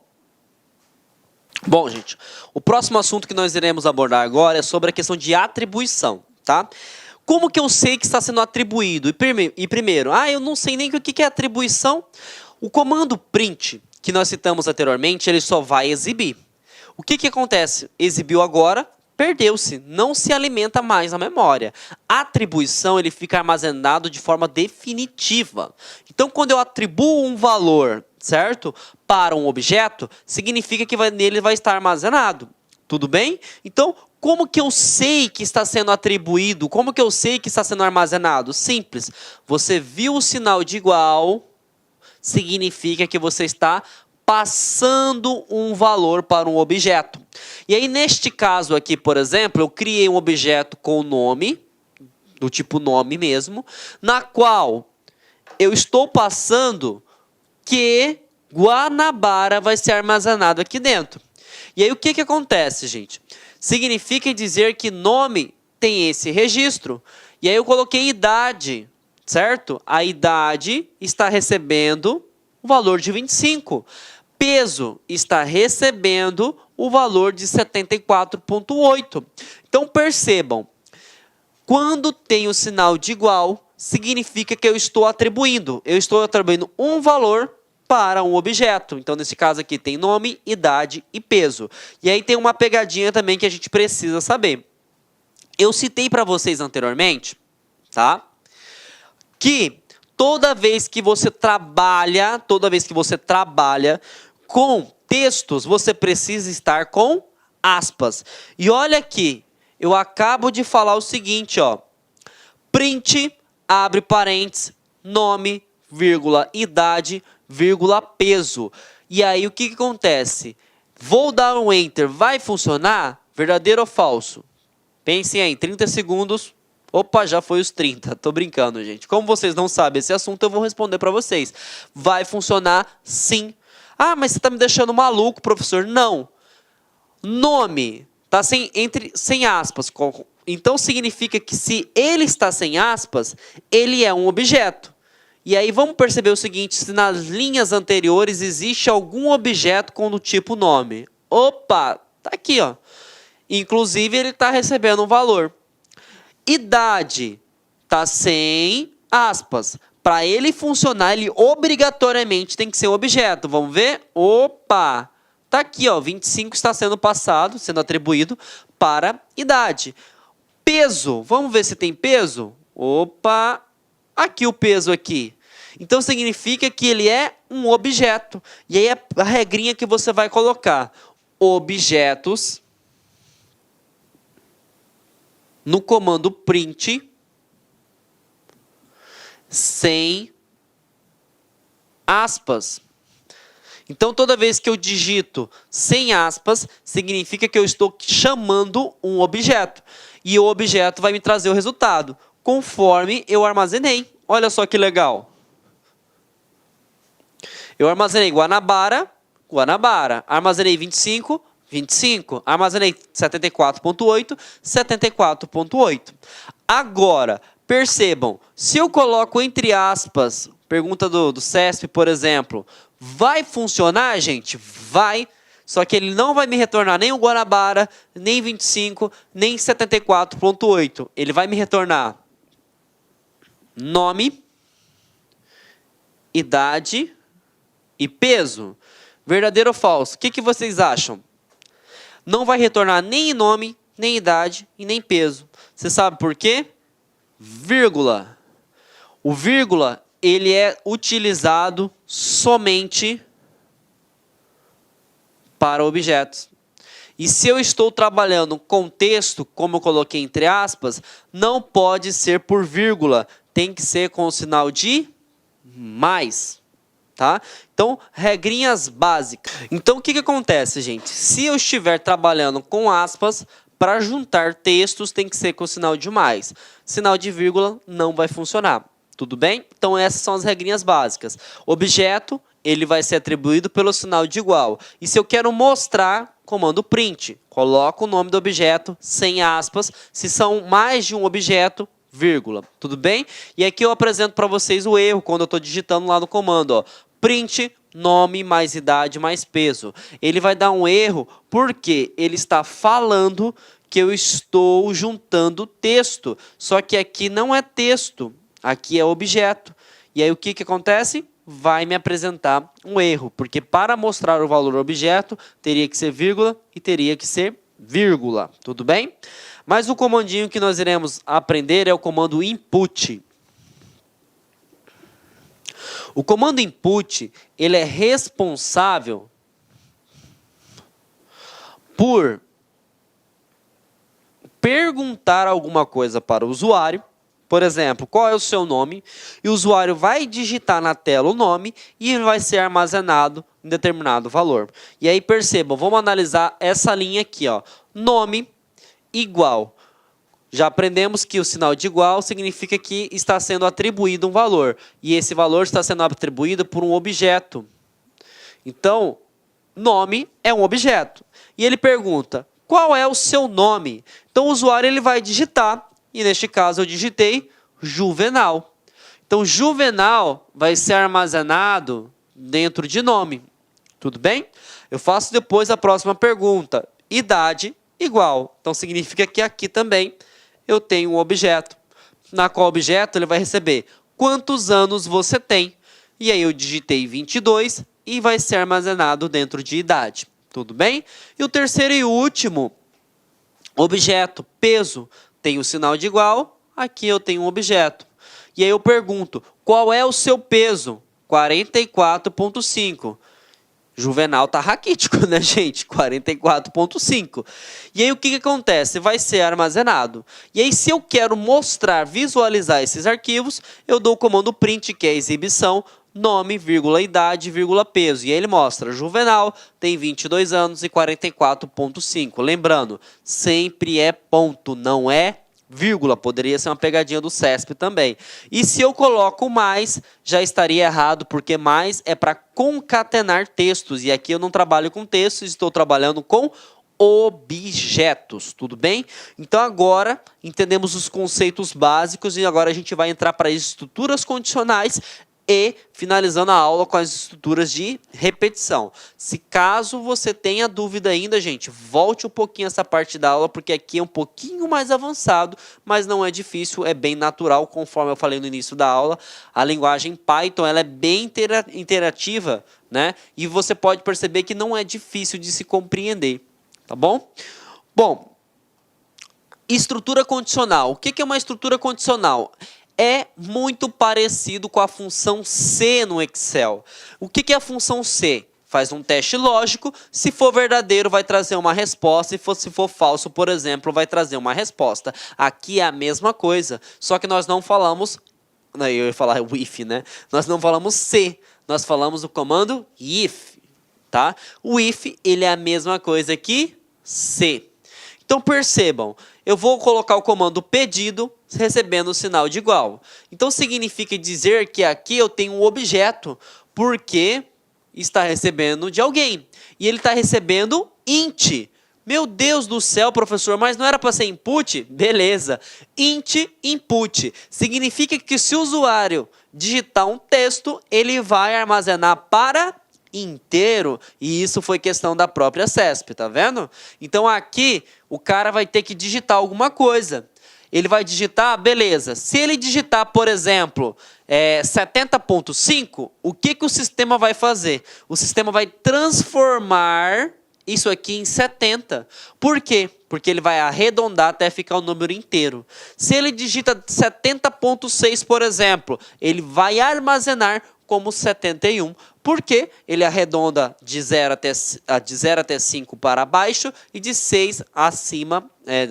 gente, o próximo assunto que nós iremos abordar agora é sobre a questão de atribuição, tá? Como que eu sei que está sendo atribuído? E primeiro, eu não sei nem o que é atribuição. O comando print, que nós citamos anteriormente, ele só vai exibir. O que acontece? Exibiu agora, perdeu-se, não se alimenta mais na memória. A atribuição, ele fica armazenado de forma definitiva. Então, quando eu atribuo um valor, certo, para um objeto, significa que nele vai estar armazenado. Tudo bem? Então, como que eu sei que está sendo atribuído? Como que eu sei que está sendo armazenado? Simples. Você viu o sinal de igual, significa que você está passando um valor para um objeto. E aí, neste caso aqui, por exemplo, eu criei um objeto com nome, do tipo nome mesmo, na qual eu estou passando que Guanabara vai ser armazenado aqui dentro. E aí, o que acontece, gente? Significa dizer que nome tem esse registro. E aí, eu coloquei idade, certo? A idade está recebendo o valor de 25. Peso está recebendo o valor de 74,8. Então, percebam, quando tem o sinal de igual, significa que eu estou atribuindo. Eu estou atribuindo um valor para um objeto. Então, nesse caso aqui, tem nome, idade e peso. E aí tem uma pegadinha também que a gente precisa saber. Eu citei para vocês anteriormente, tá? Que toda vez que você trabalha com textos, você precisa estar com aspas. E olha aqui, eu acabo de falar o seguinte, ó. Print, abre parênteses, nome, vírgula, idade, vírgula, peso. E aí o que acontece? Vou dar um enter, vai funcionar? Verdadeiro ou falso? Pensem aí, 30 segundos. Opa, já foi os 30. Tô brincando, gente. Como vocês não sabem esse assunto, eu vou responder para vocês. Vai funcionar sim. Mas você tá me deixando maluco, professor. Não. Nome tá sem aspas. Então significa que se ele está sem aspas, ele é um objeto. E aí vamos perceber o seguinte, se nas linhas anteriores existe algum objeto com o tipo nome. Opa, tá aqui, ó. Inclusive ele está recebendo um valor. Idade tá sem aspas. Para ele funcionar, ele obrigatoriamente tem que ser um objeto. Vamos ver? Opa! Tá aqui, ó, 25 está sendo passado, sendo atribuído para idade. Peso, vamos ver se tem peso? Opa! Aqui o peso aqui. Então significa que ele é um objeto. E aí é a regrinha que você vai colocar. Objetos no comando print sem aspas. Então, toda vez que eu digito sem aspas, significa que eu estou chamando um objeto. E o objeto vai me trazer o resultado, conforme eu armazenei. Olha só que legal. Eu armazenei Guanabara, Guanabara. Armazenei 25, 25. Armazenei 74,8, 74,8. Agora, percebam, se eu coloco entre aspas, pergunta do CESP, por exemplo, vai funcionar, gente? Vai. Só que ele não vai me retornar nem o Guanabara, nem 25, nem 74,8. Ele vai me retornar nome, idade e peso. Verdadeiro ou falso? O que vocês acham? Não vai retornar nem nome, nem idade e nem peso. Você sabe por quê? Vírgula. O vírgula, ele é utilizado somente para objetos. E se eu estou trabalhando com texto, como eu coloquei entre aspas, não pode ser por vírgula. Tem que ser com o sinal de mais. Tá? Então, regrinhas básicas. Então, o que acontece, gente? Se eu estiver trabalhando com aspas, para juntar textos tem que ser com sinal de mais. Sinal de vírgula não vai funcionar. Tudo bem? Então, essas são as regrinhas básicas. Objeto, ele vai ser atribuído pelo sinal de igual. E se eu quero mostrar, comando print. Coloco o nome do objeto, sem aspas. Se são mais de um objeto, vírgula. Tudo bem? E aqui eu apresento para vocês o erro quando eu estou digitando lá no comando, ó. Print nome mais idade mais peso. Ele vai dar um erro porque ele está falando que eu estou juntando texto. Só que aqui não é texto, aqui é objeto. E aí o que acontece? Vai me apresentar um erro, porque para mostrar o valor objeto, teria que ser vírgula e teria que ser vírgula. Tudo bem? Mas o comandinho que nós iremos aprender é o comando input. O comando input, ele é responsável por perguntar alguma coisa para o usuário. Por exemplo, qual é o seu nome? E o usuário vai digitar na tela o nome e ele vai ser armazenado em determinado valor. E aí percebam, vamos analisar essa linha aqui, ó. Nome igual. Já aprendemos que o sinal de igual significa que está sendo atribuído um valor. E esse valor está sendo atribuído por um objeto. Então, nome é um objeto. E ele pergunta, qual é o seu nome? Então o usuário ele vai digitar. E neste caso eu digitei Juvenal. Então Juvenal vai ser armazenado dentro de nome. Tudo bem? Eu faço depois a próxima pergunta. Idade igual. Então significa que aqui também eu tenho um objeto. Na qual objeto ele vai receber quantos anos você tem. E aí eu digitei 22 e vai ser armazenado dentro de idade. Tudo bem? E o terceiro e último objeto, peso. Tem o sinal de igual, aqui eu tenho um objeto. E aí eu pergunto, qual é o seu peso? 44,5. Juvenal tá raquítico, né, gente? 44,5. E aí o que acontece? Vai ser armazenado. E aí se eu quero mostrar, visualizar esses arquivos, eu dou o comando print, que é a exibição, nome, vírgula, idade, vírgula, peso. E aí ele mostra, Juvenal tem 22 anos e 44,5. Lembrando, sempre é ponto, não é vírgula. Poderia ser uma pegadinha do CESP também. E se eu coloco mais, já estaria errado, porque mais é para concatenar textos. E aqui eu não trabalho com textos, estou trabalhando com objetos, tudo bem? Então agora entendemos os conceitos básicos e agora a gente vai entrar para as estruturas condicionais e finalizando a aula com as estruturas de repetição. Se caso você tenha dúvida ainda, gente, volte um pouquinho essa parte da aula, porque aqui é um pouquinho mais avançado, mas não é difícil, é bem natural, conforme eu falei no início da aula. A linguagem Python ela é bem interativa, né? E você pode perceber que não é difícil de se compreender, tá bom? Bom, estrutura condicional. O que é uma estrutura condicional? É muito parecido com a função C no Excel. O que é a função C? Faz um teste lógico, se for verdadeiro vai trazer uma resposta, e se for falso, por exemplo, vai trazer uma resposta. Aqui é a mesma coisa, só que nós não falamos, eu ia falar o if, né? Nós não falamos C, nós falamos o comando if, tá? O if, ele é a mesma coisa que C. Então percebam, eu vou colocar o comando pedido recebendo o sinal de igual. Então significa dizer que aqui eu tenho um objeto, porque está recebendo de alguém. E ele está recebendo int. Meu Deus do céu, professor, mas não era para ser input? Beleza. Int input. Significa que se o usuário digitar um texto, ele vai armazenar para inteiro, e isso foi questão da própria CESP, tá vendo? Então aqui o cara vai ter que digitar alguma coisa. Ele vai digitar, beleza. Se ele digitar, por exemplo, 70,5, o que o sistema vai fazer? O sistema vai transformar isso aqui em 70. Por quê? Porque ele vai arredondar até ficar o número inteiro. Se ele digita 70,6, por exemplo, ele vai armazenar como 71. Porque ele arredonda de 0 até 5 para baixo e de 6 acima,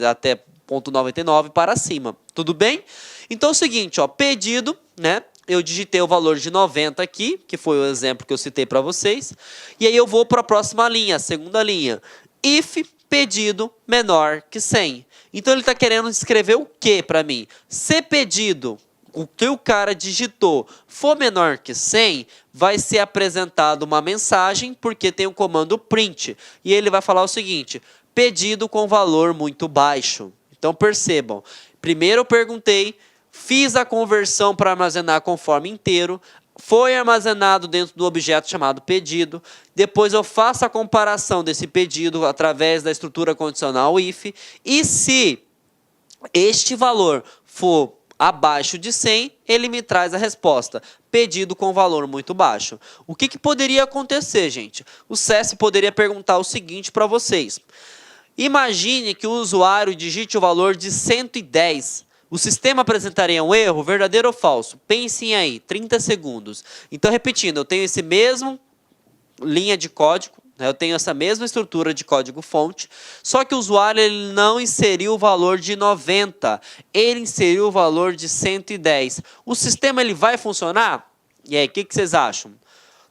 até 0,99 para cima. Tudo bem? Então é o seguinte, ó, pedido, né? Eu digitei o valor de 90 aqui, que foi o exemplo que eu citei para vocês. E aí eu vou para a próxima linha, a segunda linha. If pedido menor que 100. Então ele está querendo escrever o que para mim? Se pedido, o que o cara digitou, for menor que 100, vai ser apresentado uma mensagem, porque tem o comando print. E ele vai falar o seguinte, pedido com valor muito baixo. Então percebam, primeiro eu perguntei fiz a conversão para armazenar conforme inteiro, foi armazenado dentro do objeto chamado pedido, depois eu faço a comparação desse pedido através da estrutura condicional if, e se este valor for abaixo de 100, ele me traz a resposta, pedido com valor muito baixo. O que poderia acontecer, gente? O SESP poderia perguntar o seguinte para vocês. Imagine que o usuário digite o valor de 110. O sistema apresentaria um erro, verdadeiro ou falso? Pensem aí, 30 segundos. Então, repetindo, eu tenho esse mesmo linha de código, né? Eu tenho essa mesma estrutura de código-fonte, só que o usuário ele não inseriu o valor de 90, ele inseriu o valor de 110. O sistema ele vai funcionar? E aí, o que vocês acham?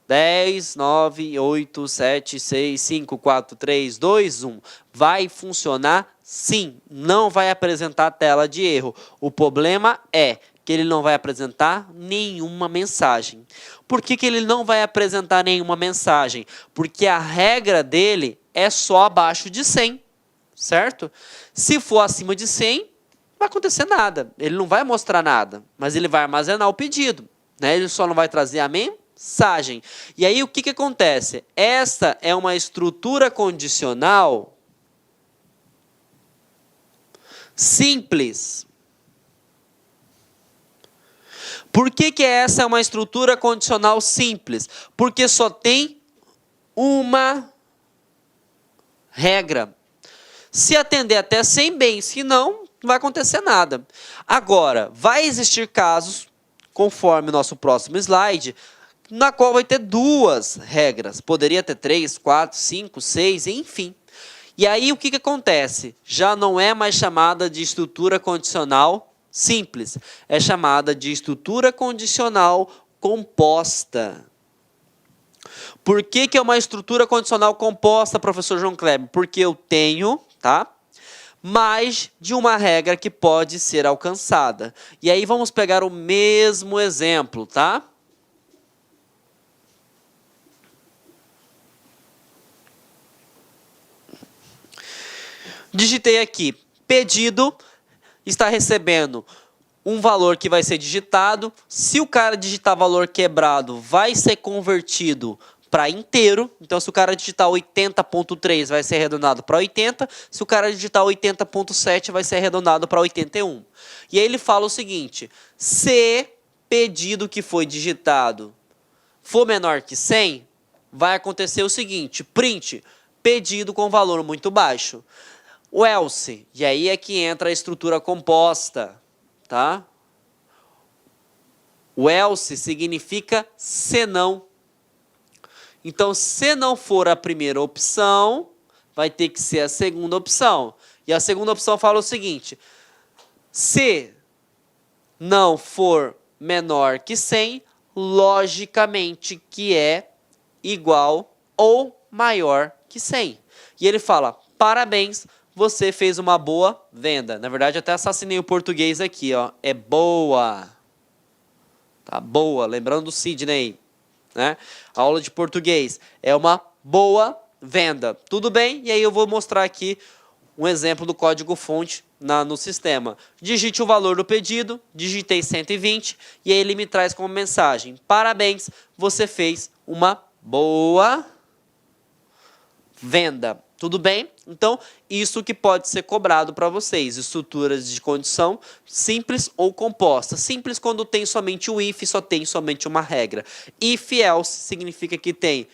10, 9, 8, 7, 6, 5, 4, 3, 2, 1. Vai funcionar? Sim, não vai apresentar tela de erro. O problema é que ele não vai apresentar nenhuma mensagem. Por que ele não vai apresentar nenhuma mensagem? Porque a regra dele é só abaixo de 100, certo? Se for acima de 100, não vai acontecer nada. Ele não vai mostrar nada, mas ele vai armazenar o pedido, né? Ele só não vai trazer a mensagem. E aí o que acontece? Essa é uma estrutura condicional simples. Por que essa é uma estrutura condicional simples? Porque só tem uma regra. Se atender até 100, bem, se não, não vai acontecer nada. Agora, vai existir casos, conforme o nosso próximo slide, na qual vai ter duas regras. Poderia ter 3, 4, 5, 6, enfim. E aí o que acontece? Já não é mais chamada de estrutura condicional simples, é chamada de estrutura condicional composta. Por que é uma estrutura condicional composta, professor João Kleber? Porque eu tenho, tá, mais de uma regra que pode ser alcançada. E aí vamos pegar o mesmo exemplo, tá? Digitei aqui, pedido, está recebendo um valor que vai ser digitado. Se o cara digitar valor quebrado, vai ser convertido para inteiro. Então, se o cara digitar 80.3, vai ser arredondado para 80. Se o cara digitar 80.7, vai ser arredondado para 81. E aí ele fala o seguinte, se pedido que foi digitado for menor que 100, vai acontecer o seguinte, print, pedido com valor muito baixo. O else, e aí é que entra a estrutura composta, tá? O else significa senão. Então, se não for a primeira opção, vai ter que ser a segunda opção. E a segunda opção fala o seguinte, se não for menor que 100, logicamente que é igual ou maior que 100. E ele fala, parabéns, você fez uma boa venda. Na verdade, até assassinei o português aqui, ó. É boa. Tá boa. Lembrando do Sidney, né? Aula de português. É uma boa venda. Tudo bem? E aí eu vou mostrar aqui um exemplo do código-fonte no sistema. Digite o valor do pedido, digitei 120 e aí ele me traz como mensagem. Parabéns, você fez uma boa venda. Tudo bem? Então, isso que pode ser cobrado para vocês. Estruturas de condição simples ou composta. Simples quando tem somente o if, só tem somente uma regra. If else significa que tem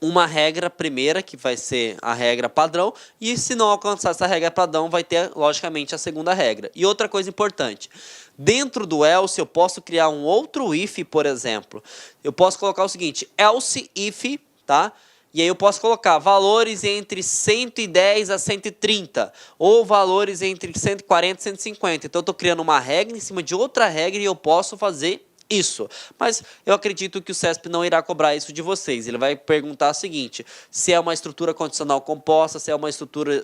uma regra primeira, que vai ser a regra padrão, e se não alcançar essa regra padrão, vai ter, logicamente, a segunda regra. E outra coisa importante, dentro do else eu posso criar um outro if, por exemplo. Eu posso colocar o seguinte, else if, tá? E aí eu posso colocar valores entre 110 a 130, ou valores entre 140 e 150. Então eu estou criando uma regra em cima de outra regra e eu posso fazer isso. Mas eu acredito que o SESP não irá cobrar isso de vocês. Ele vai perguntar o seguinte, se é uma estrutura condicional composta, se é uma estrutura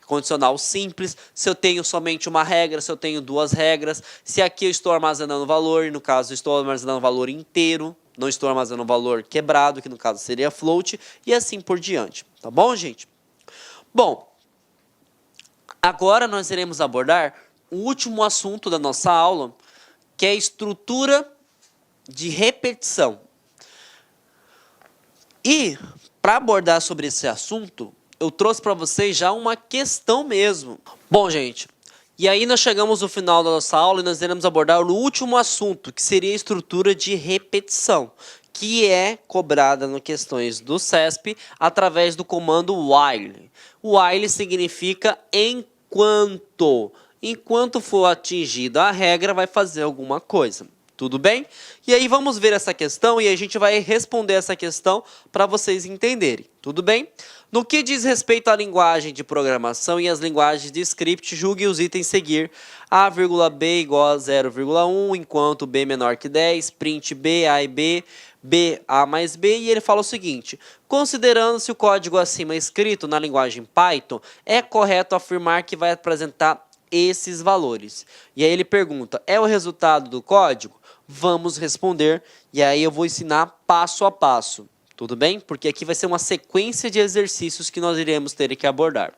condicional simples, se eu tenho somente uma regra, se eu tenho duas regras, se aqui eu estou armazenando valor, e no caso eu estou armazenando valor inteiro, não estou armazenando valor quebrado, que no caso seria float, e assim por diante. Tá bom, gente? Bom, agora nós iremos abordar o último assunto da nossa aula, que é a estrutura de repetição. E, para abordar sobre esse assunto, eu trouxe para vocês já uma questão mesmo. Bom, gente, e aí nós chegamos no final da nossa aula e nós iremos abordar o último assunto, que seria a estrutura de repetição, que é cobrada nas questões do CESP através do comando while. While significa enquanto. Enquanto for atingida a regra, vai fazer alguma coisa. Tudo bem? E aí vamos ver essa questão e a gente vai responder essa questão para vocês entenderem. Tudo bem? No que diz respeito à linguagem de programação e às linguagens de script, julgue os itens seguir a,b igual a 0,1, enquanto b menor que 10, print b, a e b, b, a mais b, e ele fala o seguinte: considerando-se o código acima escrito na linguagem Python, é correto afirmar que vai apresentar esses valores. E aí ele pergunta, é o resultado do código? Vamos responder, e aí eu vou ensinar passo a passo, tudo bem? Porque aqui vai ser uma sequência de exercícios que nós iremos ter que abordar.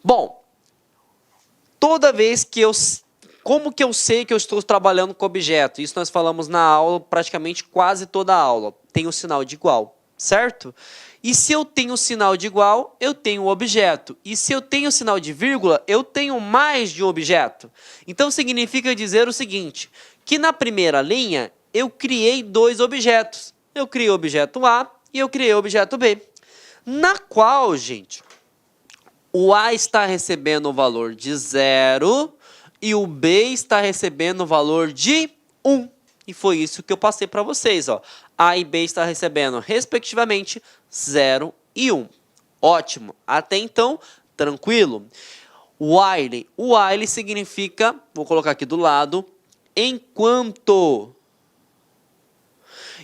Bom, toda vez que como que eu sei que eu estou trabalhando com objeto? Isso nós falamos na aula, praticamente quase toda a aula. Tem o sinal de igual, certo? E se eu tenho sinal de igual, eu tenho um objeto. E se eu tenho sinal de vírgula, eu tenho mais de um objeto. Então significa dizer o seguinte, que na primeira linha eu criei dois objetos. Eu criei o objeto A e eu criei o objeto B. Na qual, gente, o A está recebendo o valor de 0 e o B está recebendo o valor de 1. E foi isso que eu passei para vocês, ó. A e B está recebendo, respectivamente, 0 e 1. Ótimo. Até então, tranquilo. While. O while significa, vou colocar aqui do lado, enquanto.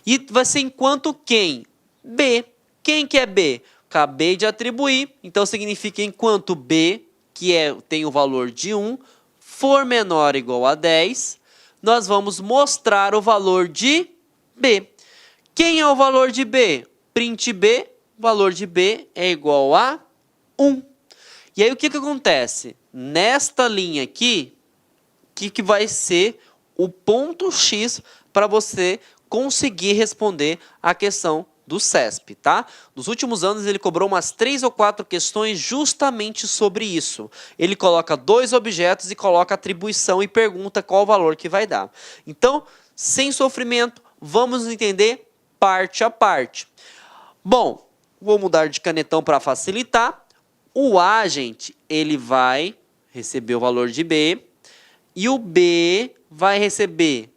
E vai ser enquanto quem? B. Quem que é B? Acabei de atribuir. Então, significa enquanto B, que tem o valor de 1, for menor ou igual a 10, nós vamos mostrar o valor de B. Quem é o valor de B? Print B, o valor de B é igual a 1. E aí o que acontece? Nesta linha aqui, o que vai ser o ponto X para você conseguir responder a questão do CESP, tá? Nos últimos anos ele cobrou umas 3 ou 4 questões justamente sobre isso. Ele coloca dois objetos e coloca atribuição e pergunta qual o valor que vai dar. Então, sem sofrimento, vamos entender parte a parte. Bom, vou mudar de canetão para facilitar. O A, gente, ele vai receber o valor de B e o B vai receber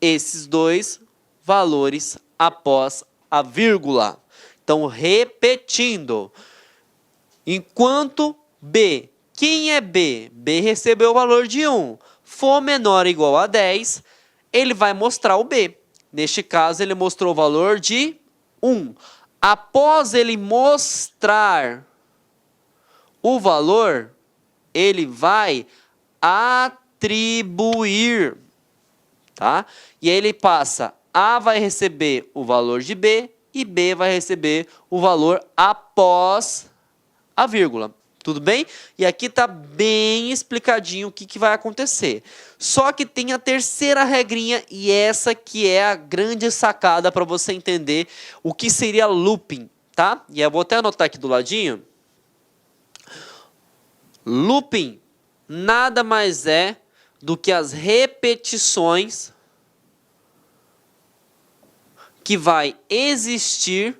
esses dois valores após a vírgula. Então, repetindo. Enquanto B, quem é B? B recebeu o valor de 1. For menor ou igual a 10, ele vai mostrar o B. Neste caso, ele mostrou o valor de 1. Após ele mostrar o valor, ele vai atribuir, tá? E aí ele passa, A vai receber o valor de B e B vai receber o valor após a vírgula. Tudo bem? E aqui está bem explicadinho o que vai acontecer. Só que tem a terceira regrinha e essa que é a grande sacada para você entender o que seria looping, tá? E eu vou até anotar aqui do ladinho. Looping nada mais é do que as repetições que vai existir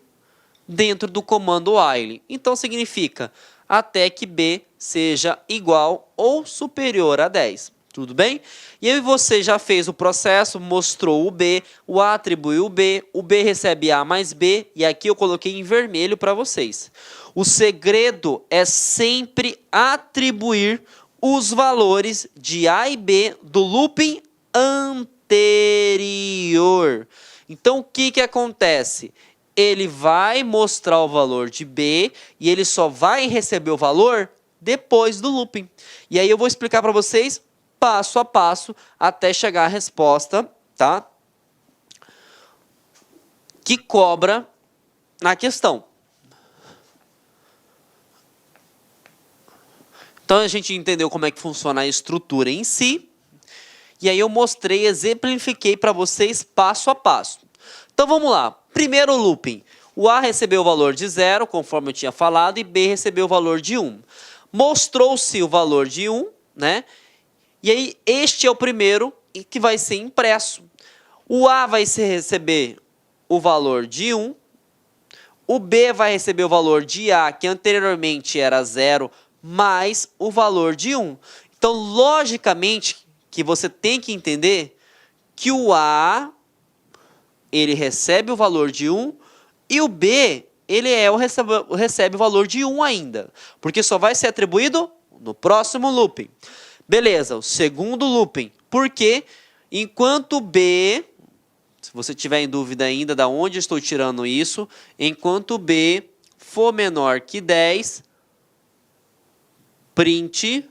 dentro do comando while. Então significa até que B seja igual ou superior a 10. Tudo bem? E aí você já fez o processo, mostrou o B, o A atribuiu o B recebe A mais B, e aqui eu coloquei em vermelho para vocês. O segredo é sempre atribuir os valores de A e B do looping anterior. Então, o que acontece? Ele vai mostrar o valor de B e ele só vai receber o valor depois do looping. E aí eu vou explicar para vocês passo a passo até chegar à resposta, tá? Que cobra na questão. Então a gente entendeu como é que funciona a estrutura em si. E aí eu mostrei, exemplifiquei para vocês passo a passo. Então vamos lá. Primeiro looping. O A recebeu o valor de 0, conforme eu tinha falado, e B recebeu o valor de 1. Mostrou-se o valor de 1, né? E aí este é o primeiro que vai ser impresso. O A vai receber o valor de 1. O B vai receber o valor de A, que anteriormente era 0, mais o valor de 1. Então, logicamente, que você tem que entender que o A, ele recebe o valor de 1, e o B, ele recebe o valor de 1 ainda, porque só vai ser atribuído no próximo looping. Beleza, o segundo looping, porque enquanto B, se você tiver em dúvida ainda de onde eu estou tirando isso, enquanto B for menor que 10, print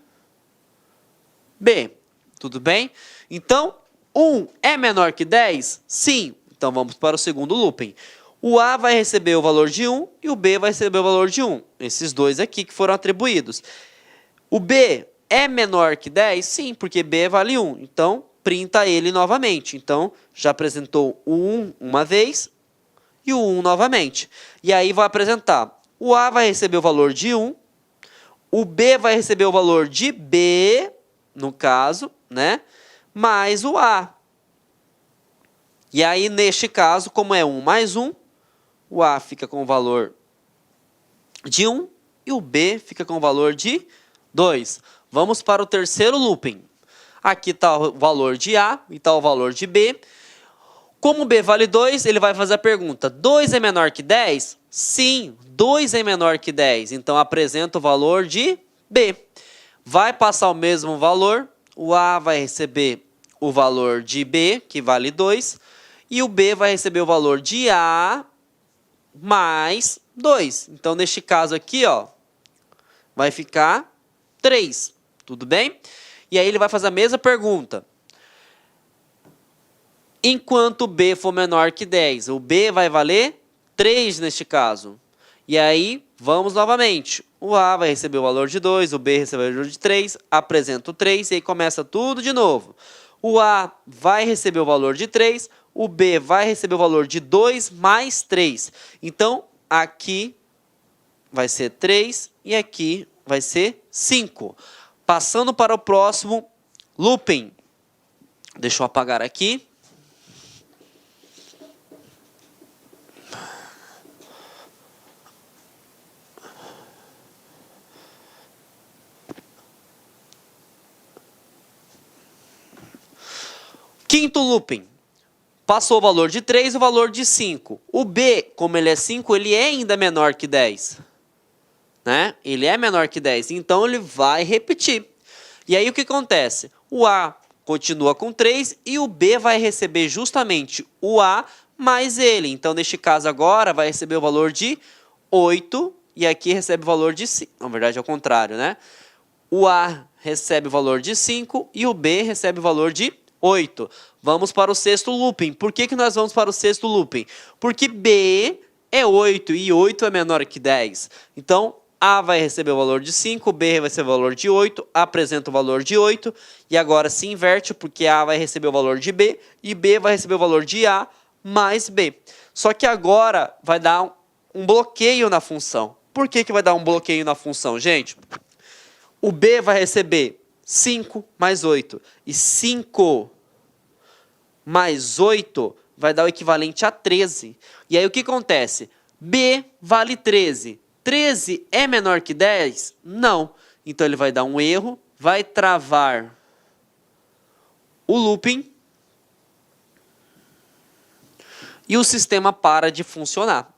B. Tudo bem? Então, 1 é menor que 10? Sim. Então, vamos para o segundo looping. O A vai receber o valor de 1 e o B vai receber o valor de 1. Esses dois aqui que foram atribuídos. O B é menor que 10? Sim, porque B vale 1. Então, printa ele novamente. Então, já apresentou o 1 uma vez e o 1 novamente. E aí vai apresentar. O A vai receber o valor de 1. O B vai receber o valor de B, no caso, né? Mais o A. E aí, neste caso, como é 1 mais 1, o A fica com o valor de 1 e o B fica com o valor de 2. Vamos para o terceiro looping. Aqui está o valor de A e está o valor de B. Como B vale 2, ele vai fazer a pergunta: 2 é menor que 10? Sim, 2 é menor que 10. Então, apresenta o valor de B. Vai passar o mesmo valor. O A vai receber o valor de B, que vale 2. E o B vai receber o valor de A mais 2. Então, neste caso aqui, ó, vai ficar 3. Tudo bem? E aí ele vai fazer a mesma pergunta. Enquanto B for menor que 10, o B vai valer 3 neste caso. E aí, vamos novamente. O A vai receber o valor de 2, o B recebe o valor de 3, apresenta o 3 e aí começa tudo de novo. O A vai receber o valor de 3, o B vai receber o valor de 2 mais 3. Então, aqui vai ser 3 e aqui vai ser 5. Passando para o próximo looping. Deixa eu apagar aqui. Quinto looping. Passou o valor de 3 e o valor de 5. O B, como ele é 5, ele é ainda menor que 10. Né? Ele é menor que 10. Então, ele vai repetir. E aí, o que acontece? O A continua com 3 e o B vai receber justamente o A mais ele. Então, neste caso agora, vai receber o valor de 8 e aqui recebe o valor de 5. Na verdade, é o contrário, né? O A recebe o valor de 5 e o B recebe o valor de 8. Vamos para o sexto looping. Por que nós vamos para o sexto looping? Porque B é 8 e 8 é menor que 10. Então, A vai receber o valor de 5, B vai receber o valor de 8, apresenta o valor de 8, e agora se inverte, porque A vai receber o valor de B, e B vai receber o valor de A mais B. Só que agora vai dar um bloqueio na função. Por que vai dar um bloqueio na função, gente? O B vai receber 5 mais 8, e 5 mais 8 vai dar o equivalente a 13. E aí o que acontece? B vale 13. 13 é menor que 10? Não. Então ele vai dar um erro, vai travar o looping e o sistema para de funcionar.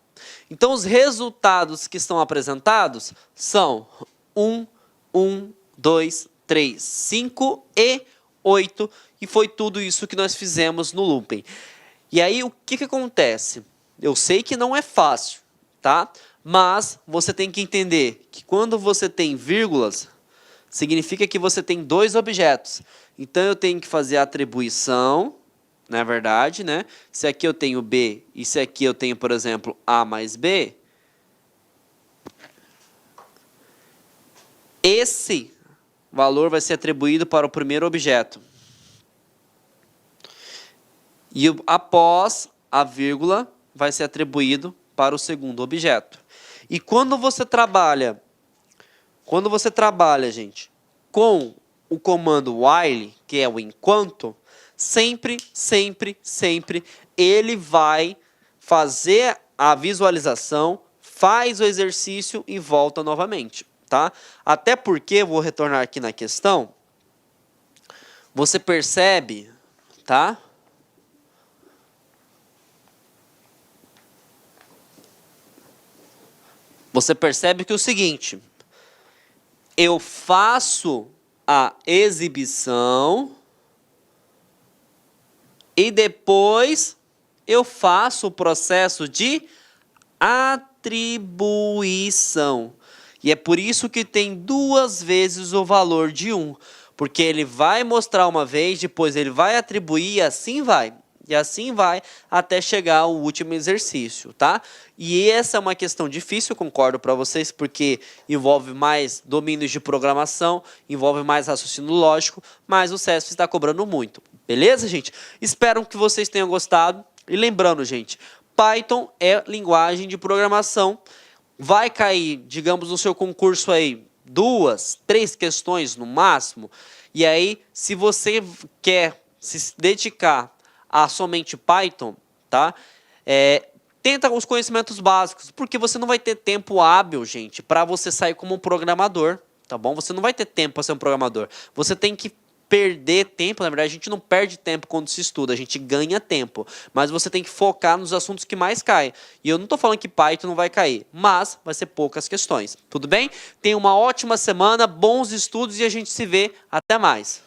Então os resultados que estão apresentados são 1, 1, 2, 3, 5 e 8. E foi tudo isso que nós fizemos no looping. E aí, o que acontece? Eu sei que não é fácil, tá? Mas você tem que entender que quando você tem vírgulas, significa que você tem dois objetos. Então, eu tenho que fazer a atribuição, na verdade, né? Se aqui eu tenho B e se aqui eu tenho, por exemplo, A mais B, esse valor vai ser atribuído para o primeiro objeto. E após a vírgula, vai ser atribuído para o segundo objeto. E quando você trabalha, gente, com o comando while, que é o enquanto, sempre ele vai fazer a visualização, faz o exercício e volta novamente, tá? Até porque, vou retornar aqui na questão, você percebe, tá? Você percebe que é o seguinte, eu faço a exibição e depois eu faço o processo de atribuição. E é por isso que tem 2 vezes o valor de 1, porque ele vai mostrar uma vez, depois ele vai atribuir e assim vai. E assim vai até chegar ao último exercício, tá? E essa é uma questão difícil, concordo para vocês, porque envolve mais domínios de programação, envolve mais raciocínio lógico, mas o CESP está cobrando muito. Beleza, gente? Espero que vocês tenham gostado. E lembrando, gente, Python é linguagem de programação. Vai cair, digamos, no seu concurso aí 2, 3 questões no máximo. E aí, se você quer se dedicar a somente Python, tá? Tenta os conhecimentos básicos, porque você não vai ter tempo hábil, gente, para você sair como um programador, tá bom? Você não vai ter tempo para ser um programador. Você tem que perder tempo, na verdade a gente não perde tempo quando se estuda, a gente ganha tempo, mas você tem que focar nos assuntos que mais caem. E eu não estou falando que Python não vai cair, mas vai ser poucas questões, tudo bem? Tenha uma ótima semana, bons estudos e a gente se vê, até mais.